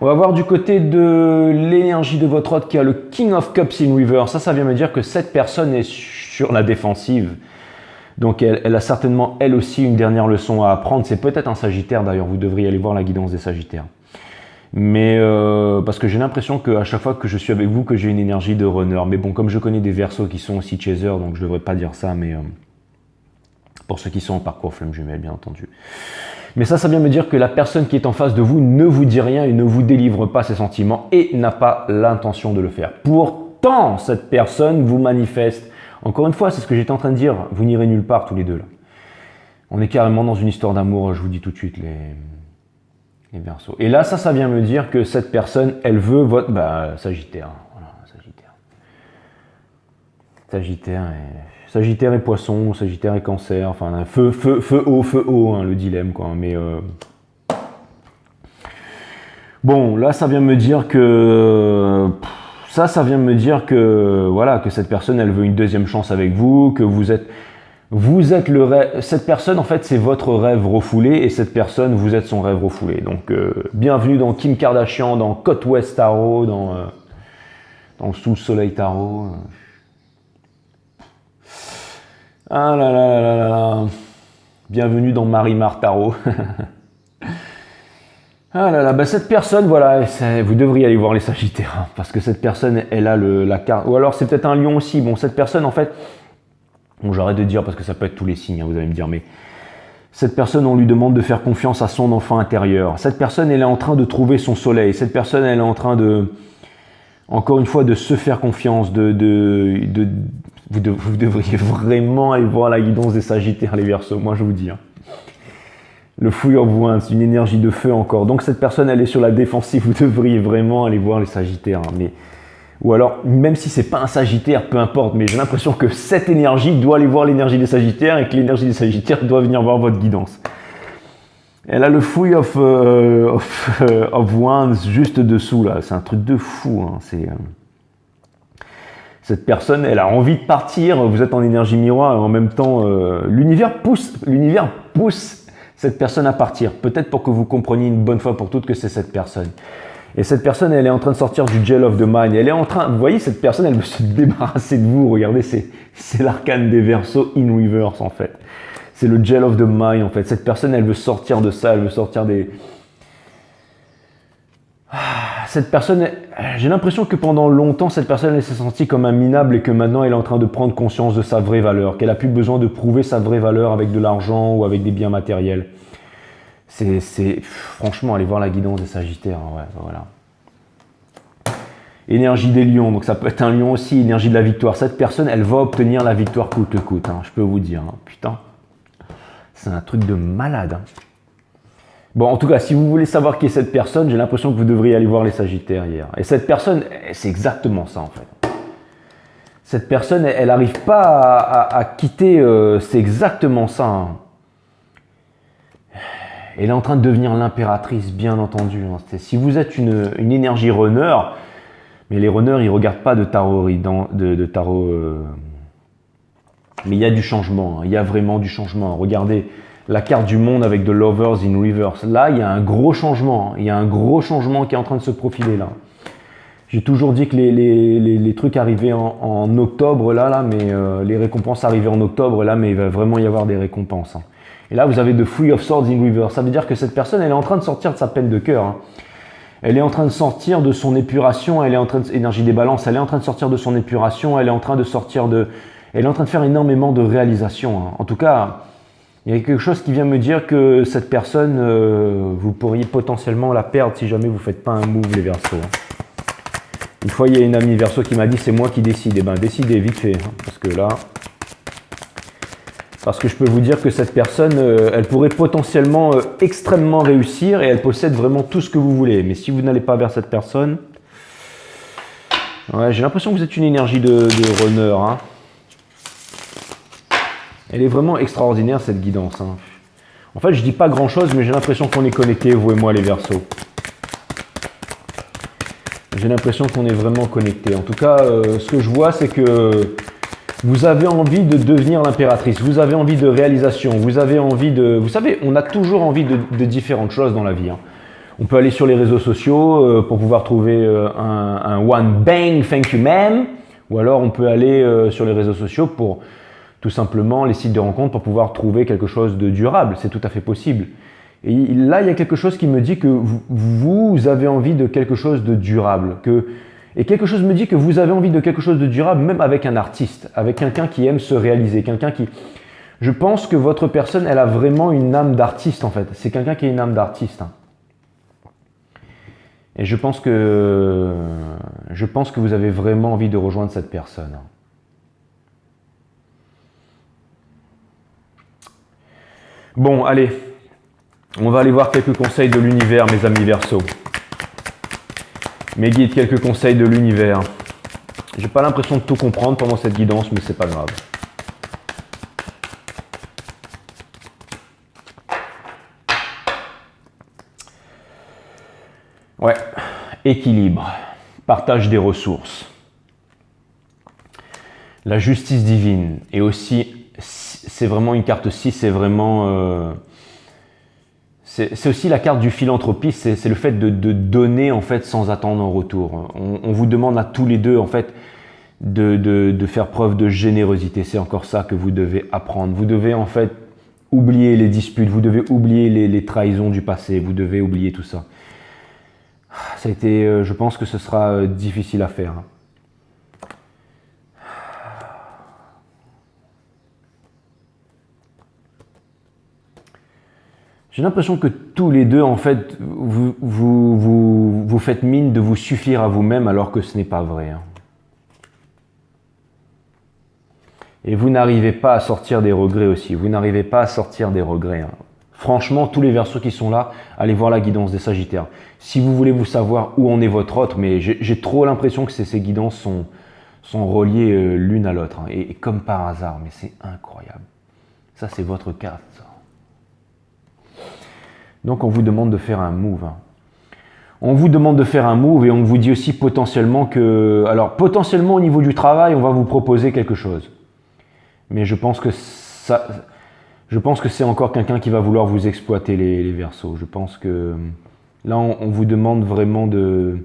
On va voir du côté de l'énergie de votre hôte qui a le King of Cups in Reverse. Ça vient me dire que cette personne est sur la défensive. Donc elle a certainement elle aussi une dernière leçon à apprendre. C'est peut-être un Sagittaire d'ailleurs, vous devriez aller voir la guidance des Sagittaires. Mais parce que j'ai l'impression qu'à chaque fois que je suis avec vous, que j'ai une énergie de runner. Mais bon, comme je connais des Verseaux qui sont aussi chasers, donc je ne devrais pas dire ça, mais pour ceux qui sont en parcours flamme jumelle, bien entendu. Mais ça vient me dire que la personne qui est en face de vous ne vous dit rien et ne vous délivre pas ses sentiments et n'a pas l'intention de le faire. Pourtant, cette personne vous manifeste. Encore une fois, c'est ce que j'étais en train de dire, vous n'irez nulle part tous les deux là. On est carrément dans une histoire d'amour, je vous dis tout de suite, les Verseaux. Et là, ça vient me dire que cette personne, elle veut votre... Sagittaire. Voilà, Sagittaire. Sagittaire et Poisson, Sagittaire et Cancer. Enfin, feu haut, hein, le dilemme, quoi. Mais... Bon, là, ça vient me dire que... Ça vient me dire que, voilà, que cette personne, elle veut une deuxième chance avec vous, que vous êtes le rêve. Cette personne, en fait, c'est votre rêve refoulé, et cette personne, vous êtes son rêve refoulé. Donc, bienvenue dans Kim Kardashian, dans Côte Ouest Tarot, dans Sous le Soleil Tarot. Ah là là là là là. Bienvenue dans Marie-Mar Tarot. Ah là là, cette personne, voilà, vous devriez aller voir les Sagittaires, hein, parce que cette personne, elle a la carte, ou alors c'est peut-être un lion aussi. Bon, cette personne, en fait, bon, j'arrête de dire parce que ça peut être tous les signes, hein, vous allez me dire, mais cette personne, on lui demande de faire confiance à son enfant intérieur. Cette personne, elle est en train de trouver son soleil. Cette personne, elle est en train de, encore une fois, de se faire confiance, vous devriez vraiment aller voir la guidance des Sagittaires, les Verseaux, moi je vous dis. Hein. Le Fouille of Wands, une énergie de feu encore. Donc cette personne, elle est sur la défensive. Vous devriez vraiment aller voir les Sagittaires. Hein. Mais, ou alors, même si c'est pas un Sagittaire, peu importe. Mais j'ai l'impression que cette énergie doit aller voir l'énergie des Sagittaires et que l'énergie des Sagittaires doit venir voir votre guidance. Elle a le Fouille of Wands juste dessous là. C'est un truc de fou. Hein. Cette personne, elle a envie de partir. Vous êtes en énergie miroir et en même temps, l'univers pousse cette personne à partir, peut-être pour que vous compreniez une bonne fois pour toutes que c'est cette personne. Et cette personne, elle est en train de sortir du Gel of the Mind. Elle est en train, vous voyez, cette personne, elle veut se débarrasser de vous. Regardez, c'est l'arcane des Verseaux in reverse en fait. C'est le Gel of the Mind en fait. Cette personne, elle veut sortir de ça, elle veut sortir des... Cette personne, j'ai l'impression que pendant longtemps, cette personne, elle s'est sentie comme un minable et que maintenant, elle est en train de prendre conscience de sa vraie valeur, qu'elle a plus besoin de prouver sa vraie valeur avec de l'argent ou avec des biens matériels. Franchement, allez voir la guidance des Sagittaires. Hein, ouais, voilà. Énergie des lions, donc ça peut être un lion aussi, énergie de la victoire. Cette personne, elle va obtenir la victoire coûte que coûte, hein, je peux vous dire. Hein, putain, c'est un truc de malade. Hein. Bon, en tout cas, si vous voulez savoir qui est cette personne, j'ai l'impression que vous devriez aller voir les Sagittaires hier. Et cette personne, c'est exactement ça en fait. Cette personne, elle n'arrive pas à quitter, c'est exactement ça. Hein. Elle est en train de devenir l'impératrice, bien entendu. Hein. Si vous êtes une énergie runner, mais les runners, ils ne regardent pas de tarot, mais il y a du changement. Hein. Il y a vraiment du changement. Regardez la carte du monde avec de Lovers in Reverse. Là, il y a un gros changement. Hein. Il y a un gros changement qui est en train de se profiler là. J'ai toujours dit que les trucs arrivaient en octobre là, mais les récompenses arrivaient en octobre là, mais il va vraiment y avoir des récompenses. Hein. Et là, vous avez de Three of Swords in Reverse. Ça veut dire que cette personne, elle est en train de sortir de sa peine de cœur. Hein. Elle est en train de sortir de son épuration. Elle est en train de énergie des balances. Elle est en train de sortir de son épuration. Elle est en train de sortir de. Elle est en train de faire énormément de réalisations. Hein. En tout cas, il y a quelque chose qui vient me dire que cette personne, vous pourriez potentiellement la perdre si jamais vous ne faites pas un move les Verseaux. Hein. Une fois, il y a une amie Verseau qui m'a dit c'est moi qui décide. Eh bien, décidez vite fait. Hein, parce que je peux vous dire que cette personne, elle pourrait potentiellement extrêmement réussir et elle possède vraiment tout ce que vous voulez. Mais si vous n'allez pas vers cette personne, ouais, j'ai l'impression que vous êtes une énergie de runner. Hein. Elle est vraiment extraordinaire cette guidance. Hein. En fait, je dis pas grand chose, mais j'ai l'impression qu'on est connectés, vous et moi les Verseaux. J'ai l'impression qu'on est vraiment connectés. En tout cas, ce que je vois, c'est que vous avez envie de devenir l'impératrice. Vous avez envie de réalisation. Vous avez envie de... Vous savez, on a toujours envie de différentes choses dans la vie. Hein. On peut aller sur les réseaux sociaux pour pouvoir trouver un one bang, thank you ma'am. Ou alors on peut aller sur les réseaux sociaux pour tout simplement les sites de rencontres pour pouvoir trouver quelque chose de durable. C'est tout à fait possible. Et là, il y a quelque chose qui me dit que vous avez envie de quelque chose de durable. Et quelque chose me dit que vous avez envie de quelque chose de durable, même avec un artiste, avec quelqu'un qui aime se réaliser, quelqu'un qui... Je pense que votre personne, elle a vraiment une âme d'artiste en fait. C'est quelqu'un qui a une âme d'artiste. Hein. Et je pense que vous avez vraiment envie de rejoindre cette personne. Bon, allez. On va aller voir quelques conseils de l'univers, mes amis Verseau. Mes guides, quelques conseils de l'univers. J'ai pas l'impression de tout comprendre pendant cette guidance, mais c'est pas grave. Ouais, équilibre, partage des ressources. La justice divine. Et aussi, c'est vraiment une carte 6, c'est vraiment... c'est aussi la carte du philanthropie, c'est le fait de donner en fait sans attendre en retour. On vous demande à tous les deux en fait de faire preuve de générosité. C'est encore ça que vous devez apprendre. Vous devez en fait oublier les disputes, vous devez oublier les trahisons du passé, vous devez oublier tout ça. Ça a été, je pense que ce sera difficile à faire. J'ai l'impression que tous les deux, en fait, vous faites mine de vous suffire à vous-même alors que ce n'est pas vrai. Et vous n'arrivez pas à sortir des regrets aussi. Vous n'arrivez pas à sortir des regrets. Franchement, tous les Verseaux qui sont là, allez voir la guidance des Sagittaires. Si vous voulez vous savoir où en est votre autre, mais j'ai trop l'impression que ces guidances sont reliées l'une à l'autre. Et comme par hasard, mais c'est incroyable. Ça, c'est votre carte, ça. Donc on vous demande de faire un move. On vous demande de faire un move et on vous dit aussi potentiellement que... Alors potentiellement au niveau du travail, on va vous proposer quelque chose. Mais je pense que c'est encore quelqu'un qui va vouloir vous exploiter les Verseaux. Je pense que là on vous demande vraiment de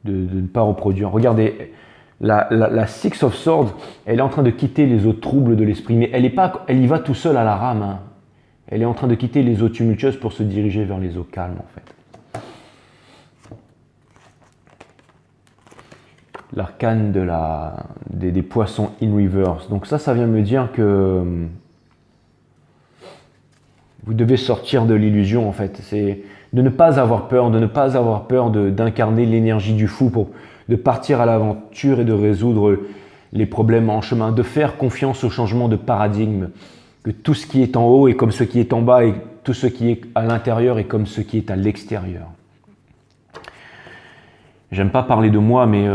ne pas reproduire. Regardez, la Six of Swords, elle est en train de quitter les eaux troubles de l'esprit. Mais elle y va tout seul à la rame. Hein. Elle est en train de quitter les eaux tumultueuses pour se diriger vers les eaux calmes, en fait. L'arcane des poissons in reverse. Donc ça vient me dire que vous devez sortir de l'illusion, en fait. C'est de ne pas avoir peur, d'incarner l'énergie du fou, de partir à l'aventure et de résoudre les problèmes en chemin, de faire confiance au changement de paradigme. Que tout ce qui est en haut est comme ce qui est en bas et tout ce qui est à l'intérieur est comme ce qui est à l'extérieur. J'aime pas parler de moi, mais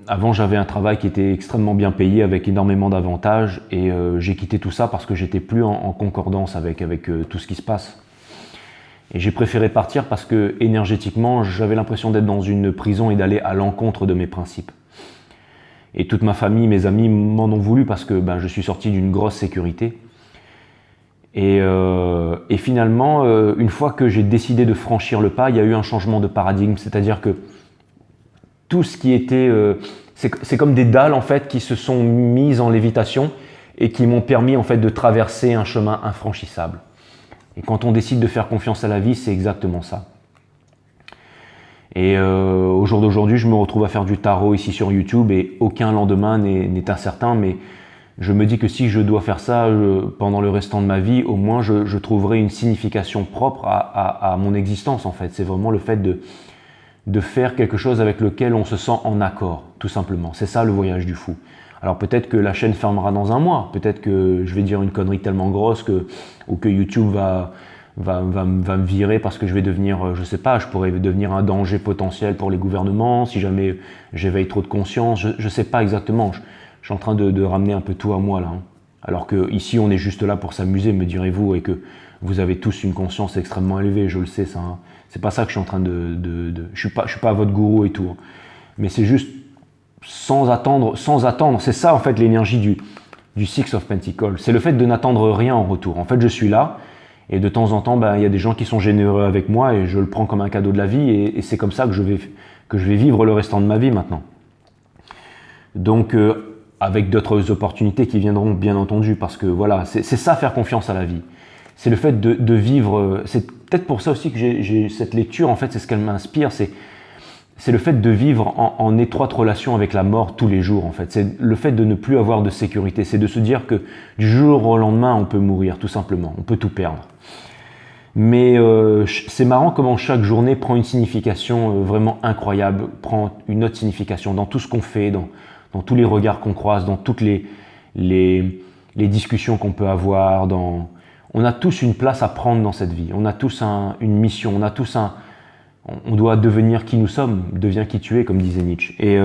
avant j'avais un travail qui était extrêmement bien payé avec énormément d'avantages et j'ai quitté tout ça parce que j'étais plus en concordance avec tout ce qui se passe. Et j'ai préféré partir parce que énergétiquement j'avais l'impression d'être dans une prison et d'aller à l'encontre de mes principes. Et toute ma famille, mes amis m'en ont voulu parce que je suis sorti d'une grosse sécurité. Et finalement, une fois que j'ai décidé de franchir le pas, il y a eu un changement de paradigme. C'est-à-dire que tout ce qui était... c'est comme des dalles en fait qui se sont mises en lévitation et qui m'ont permis en fait de traverser un chemin infranchissable. Et quand on décide de faire confiance à la vie, c'est exactement ça. Et au jour d'aujourd'hui, je me retrouve à faire du tarot ici sur YouTube et aucun lendemain n'est incertain, mais je me dis que si je dois faire ça pendant le restant de ma vie, au moins je trouverai une signification propre à mon existence en fait. C'est vraiment le fait de faire quelque chose avec lequel on se sent en accord, tout simplement. C'est ça le voyage du fou. Alors peut-être que la chaîne fermera dans un mois, peut-être que je vais dire une connerie tellement grosse ou que YouTube va me virer parce que je vais devenir, je sais pas, je pourrais devenir un danger potentiel pour les gouvernements si jamais j'éveille trop de conscience. Je sais pas exactement. Je suis en train de ramener un peu tout à moi là. Hein. Alors que ici on est juste là pour s'amuser, me direz-vous, et que vous avez tous une conscience extrêmement élevée, je le sais ça. Hein. C'est pas ça que je suis en train je suis pas votre gourou et tout. Hein. Mais c'est juste sans attendre. C'est ça en fait l'énergie du Six of Pentacles. C'est le fait de n'attendre rien en retour. En fait je suis là et de temps en temps il y a des gens qui sont généreux avec moi et je le prends comme un cadeau de la vie et c'est comme ça que je vais vivre le restant de ma vie maintenant. Donc avec d'autres opportunités qui viendront bien entendu parce que voilà, c'est ça faire confiance à la vie. C'est le fait de vivre, c'est peut-être pour ça aussi que j'ai cette lecture, en fait c'est ce qu'elle m'inspire, c'est le fait de vivre en étroite relation avec la mort tous les jours en fait. C'est le fait de ne plus avoir de sécurité, c'est de se dire que du jour au lendemain on peut mourir tout simplement, on peut tout perdre. Mais c'est marrant comment chaque journée prend une signification vraiment incroyable, prend une autre signification dans tout ce qu'on fait, dans tous les regards qu'on croise, dans toutes les discussions qu'on peut avoir. On a tous une place à prendre dans cette vie. On a tous une mission. On doit devenir qui nous sommes. Deviens qui tu es, comme disait Nietzsche. Et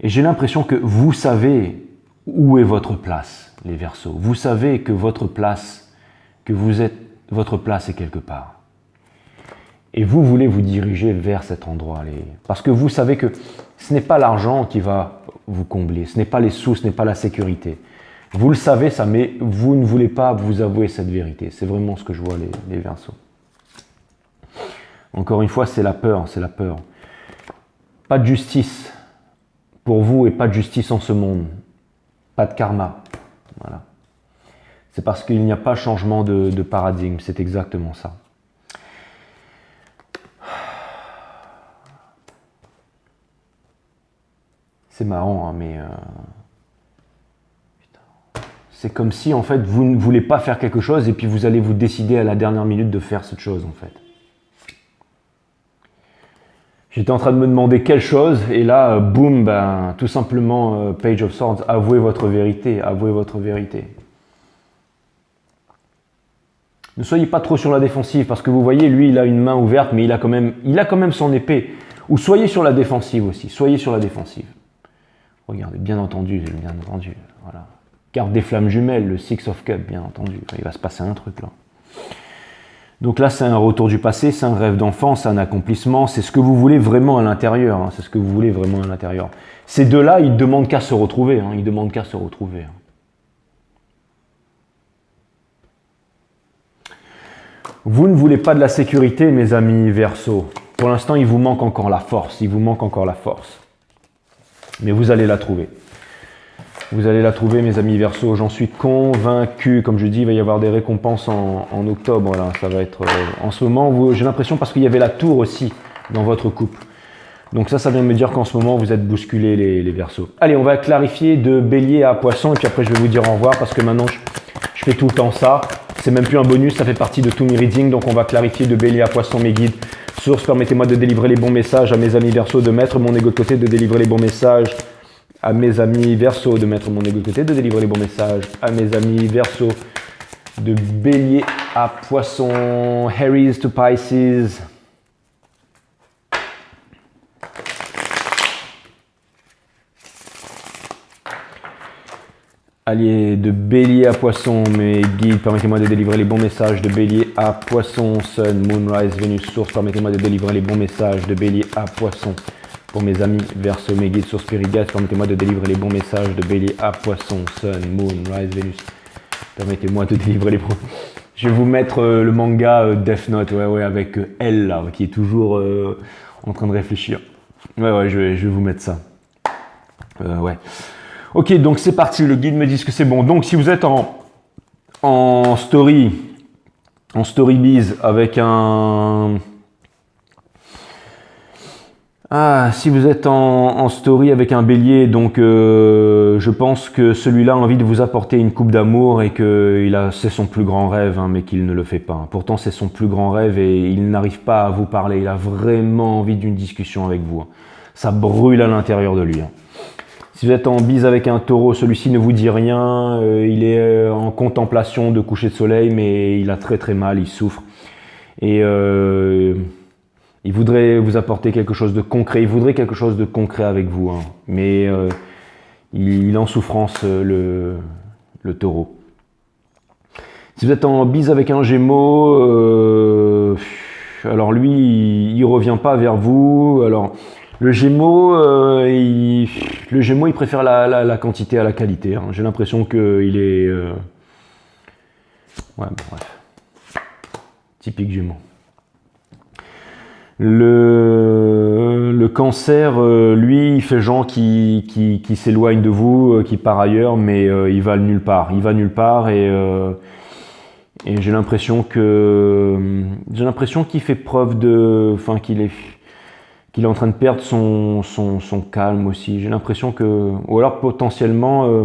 j'ai l'impression que vous savez où est votre place, les Verseaux. Vous savez que votre place est quelque part. Et vous voulez vous diriger vers cet endroit. Parce que vous savez que ce n'est pas l'argent qui va vous combler, ce n'est pas les sous, ce n'est pas la sécurité. Vous le savez ça, mais vous ne voulez pas vous avouer cette vérité. C'est vraiment ce que je vois les Verseaux. Encore une fois, c'est la peur. Pas de justice pour vous et pas de justice en ce monde. Pas de karma. Voilà. C'est parce qu'il n'y a pas changement de paradigme, c'est exactement ça. C'est marrant, hein, mais c'est comme si en fait vous ne voulez pas faire quelque chose et puis vous allez vous décider à la dernière minute de faire cette chose en fait. J'étais en train de me demander quelle chose et là, boum, tout simplement, Page of Swords, avouez votre vérité, avouez votre vérité. Ne soyez pas trop sur la défensive parce que vous voyez, lui, il a une main ouverte, mais il a quand même son épée. Ou soyez sur la défensive aussi, soyez sur la défensive. Regardez, bien entendu, voilà. Carte des flammes jumelles, le Six of Cups, bien entendu. Il va se passer un truc là. Donc là, c'est un retour du passé, c'est un rêve d'enfant, c'est un accomplissement, c'est ce que vous voulez vraiment à l'intérieur. Hein, c'est ce que vous voulez vraiment à l'intérieur. Ces deux-là, ils ne demandent qu'à se retrouver. Hein, ils demandent qu'à se retrouver. Vous ne voulez pas de la sécurité, mes amis Verseaux. Pour l'instant, il vous manque encore la force. Il vous manque encore la force. Mais vous allez la trouver. Vous allez la trouver, mes amis Verseaux. J'en suis convaincu. Comme je dis, il va y avoir des récompenses en octobre. Là. Ça va être en ce moment. J'ai l'impression parce qu'il y avait la tour aussi dans votre couple. Donc ça vient de me dire qu'en ce moment, vous êtes bousculés, les Verseaux. Allez, on va clarifier de Bélier à Poisson. Et puis après, je vais vous dire au revoir parce que maintenant, je fais tout le temps ça. C'est même plus un bonus, ça fait partie de tous mes readings. Donc on va clarifier de Bélier à Poisson mes guides. Source, permettez-moi de délivrer les bons messages à mes amis Verseaux, de mettre mon ego de côté, de délivrer les bons messages à mes amis Verseaux, de mettre mon ego de côté, de délivrer les bons messages à mes amis Verseaux, de Bélier à Poisson, Aries to Pisces. Alliés de Bélier à Poisson, mes guides, permettez-moi de délivrer les bons messages de Bélier à Poisson, Sun, Moonrise, Vénus, Source, permettez-moi de délivrer les bons messages de Bélier à Poisson. Pour mes amis Verseaux, mes guides, Source, Spirit Guides, permettez-moi de délivrer les bons messages de Bélier à Poisson, Sun, Moon, Rise, Vénus. Permettez-moi de délivrer les bons... Je vais vous mettre le manga Death Note, ouais, avec Elle, là, qui est toujours en train de réfléchir. Ouais, je vais vous mettre ça. Ouais. Ok, donc c'est parti, le guide me dit que c'est bon. Donc si vous êtes en story biz avec un... si vous êtes en story avec un bélier, donc je pense que celui-là a envie de vous apporter une coupe d'amour et que c'est son plus grand rêve, hein, mais qu'il ne le fait pas. Pourtant, c'est son plus grand rêve et il n'arrive pas à vous parler. Il a vraiment envie d'une discussion avec vous. Ça brûle à l'intérieur de lui. Hein. Si vous êtes en bise avec un taureau, celui-ci ne vous dit rien. Il est en contemplation de coucher de soleil, mais il a très très mal, il souffre. Et... il voudrait vous apporter quelque chose de concret, il voudrait quelque chose de concret avec vous, hein. Mais il est en souffrance, le taureau. Si vous êtes en bise avec un Gémeaux, alors lui, il revient pas vers vous. Alors le Gémeaux, il préfère la quantité à la qualité, hein. J'ai l'impression qu'il est... Ouais, bref. Typique Gémeaux. Le Cancer, lui, il fait genre qui s'éloigne de vous, qui part ailleurs, mais il va nulle part. Il va nulle part et j'ai l'impression qu'il fait preuve de, enfin qu'il est en train de perdre son calme aussi. J'ai l'impression que, ou alors potentiellement,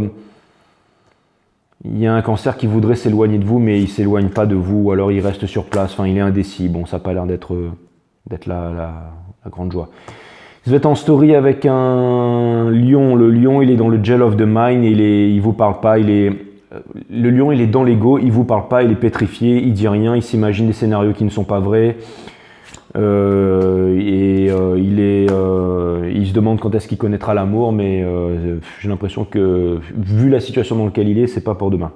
il y a un Cancer qui voudrait s'éloigner de vous, mais il s'éloigne pas de vous, ou alors il reste sur place. Enfin, il est indécis. Bon, ça n'a pas l'air d'être la grande joie. Si vous êtes en story avec un lion, le lion il est dans le gel of the mind, il vous parle pas, il est le lion, il est dans l'ego, il vous parle pas, il est pétrifié, il dit rien, il s'imagine des scénarios qui ne sont pas vrais. Il se demande quand est-ce qu'il connaîtra l'amour, mais j'ai l'impression que, vu la situation dans laquelle il est, c'est pas pour demain.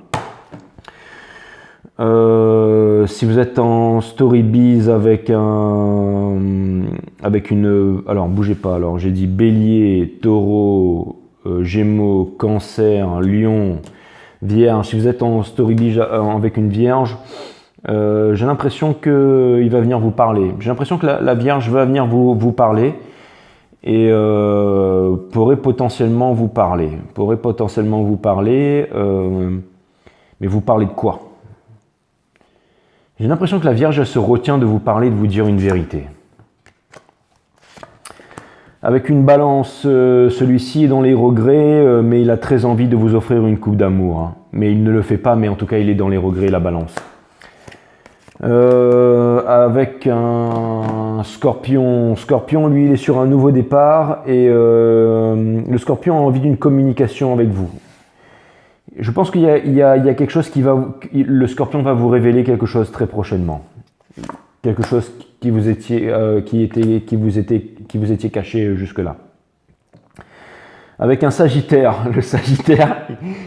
Si vous êtes en storybiz avec une, alors bougez pas, alors j'ai dit bélier, taureau, gémeaux, cancer, lion, vierge. Si vous êtes en storybiz avec une vierge, j'ai l'impression qu'il va venir vous parler. J'ai l'impression que la vierge va venir vous parler et pourrait potentiellement vous parler. Mais vous parlez de quoi? J'ai l'impression que la Vierge elle se retient de vous parler, de vous dire une vérité. Avec une balance, celui-ci est dans les regrets, mais il a très envie de vous offrir une coupe d'amour. Hein. Mais il ne le fait pas, mais en tout cas il est dans les regrets, la balance. Avec un scorpion. Scorpion, lui, il est sur un nouveau départ et le scorpion a envie d'une communication avec vous. Je pense qu'il y a quelque chose le scorpion va vous révéler quelque chose très prochainement. Quelque chose qui vous étiez caché jusque-là. Avec un sagittaire, le sagittaire,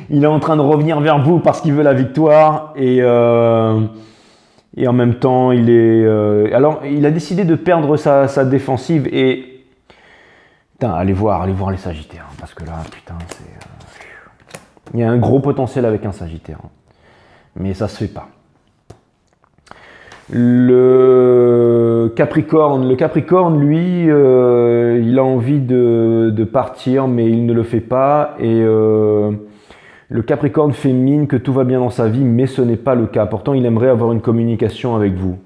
il est en train de revenir vers vous parce qu'il veut la victoire et en même temps, il a décidé de perdre sa défensive et putain, allez voir les sagittaires parce que là, putain, il y a un gros potentiel avec un sagittaire, mais ça se fait pas. Le Capricorne, lui, il a envie de partir, mais il ne le fait pas. Et le Capricorne fait mine que tout va bien dans sa vie, mais ce n'est pas le cas. Pourtant, il aimerait avoir une communication avec vous.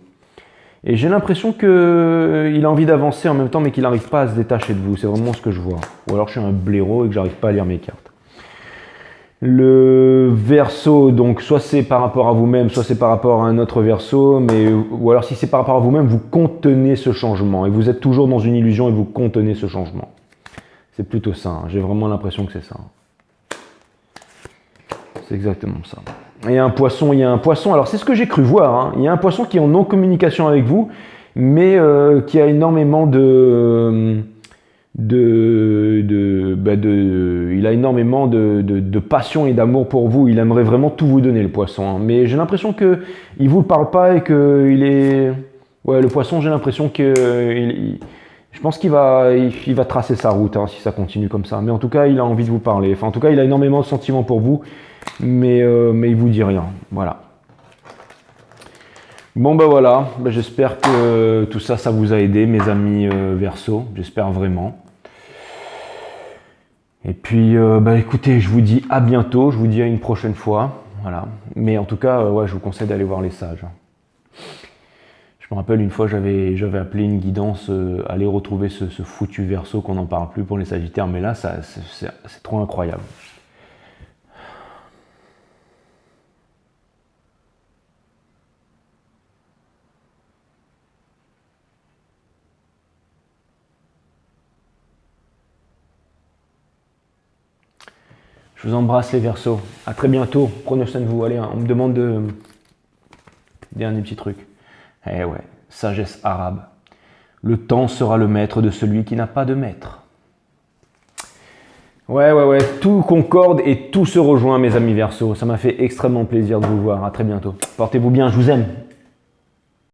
Et j'ai l'impression qu'il a envie d'avancer en même temps, mais qu'il n'arrive pas à se détacher de vous. C'est vraiment ce que je vois. Ou alors je suis un blaireau et que j'arrive pas à lire mes cartes. Le Verseau, donc soit c'est par rapport à vous-même, soit c'est par rapport à un autre Verseau, ou alors si c'est par rapport à vous-même, vous contenez ce changement et vous êtes toujours dans une illusion et vous contenez ce changement. C'est plutôt ça, hein. J'ai vraiment l'impression que c'est ça. C'est exactement ça. Et il y a un poisson, alors c'est ce que j'ai cru voir, hein. Il y a un poisson qui est en non-communication avec vous, mais qui a énormément il a énormément de passion et d'amour pour vous. Il aimerait vraiment tout vous donner, le poisson. Hein. Mais j'ai l'impression qu'il ne vous le parle pas et qu'il est... Ouais, le poisson, j'ai l'impression que... Je pense qu'il va tracer sa route hein, si ça continue comme ça. Mais en tout cas, il a envie de vous parler. Enfin, en tout cas, il a énormément de sentiments pour vous. Mais il vous dit rien. Voilà. Bon ben voilà, j'espère que tout ça, ça vous a aidé, mes amis Verseau. J'espère vraiment. Et puis, écoutez, je vous dis à bientôt, je vous dis à une prochaine fois, voilà. Mais en tout cas, ouais, je vous conseille d'aller voir les sages. Je me rappelle une fois, j'avais appelé une guidance, aller retrouver ce foutu Verseau qu'on n'en parle plus pour les Sagittaires, mais là, c'est trop incroyable. Je vous embrasse les Verseaux. À très bientôt. Prenez soin de vous. Allez, on me demande de... Dernier petit truc. Eh ouais, sagesse arabe. Le temps sera le maître de celui qui n'a pas de maître. Ouais, tout concorde et tout se rejoint, mes amis Verseaux. Ça m'a fait extrêmement plaisir de vous voir. À très bientôt. Portez-vous bien, je vous aime.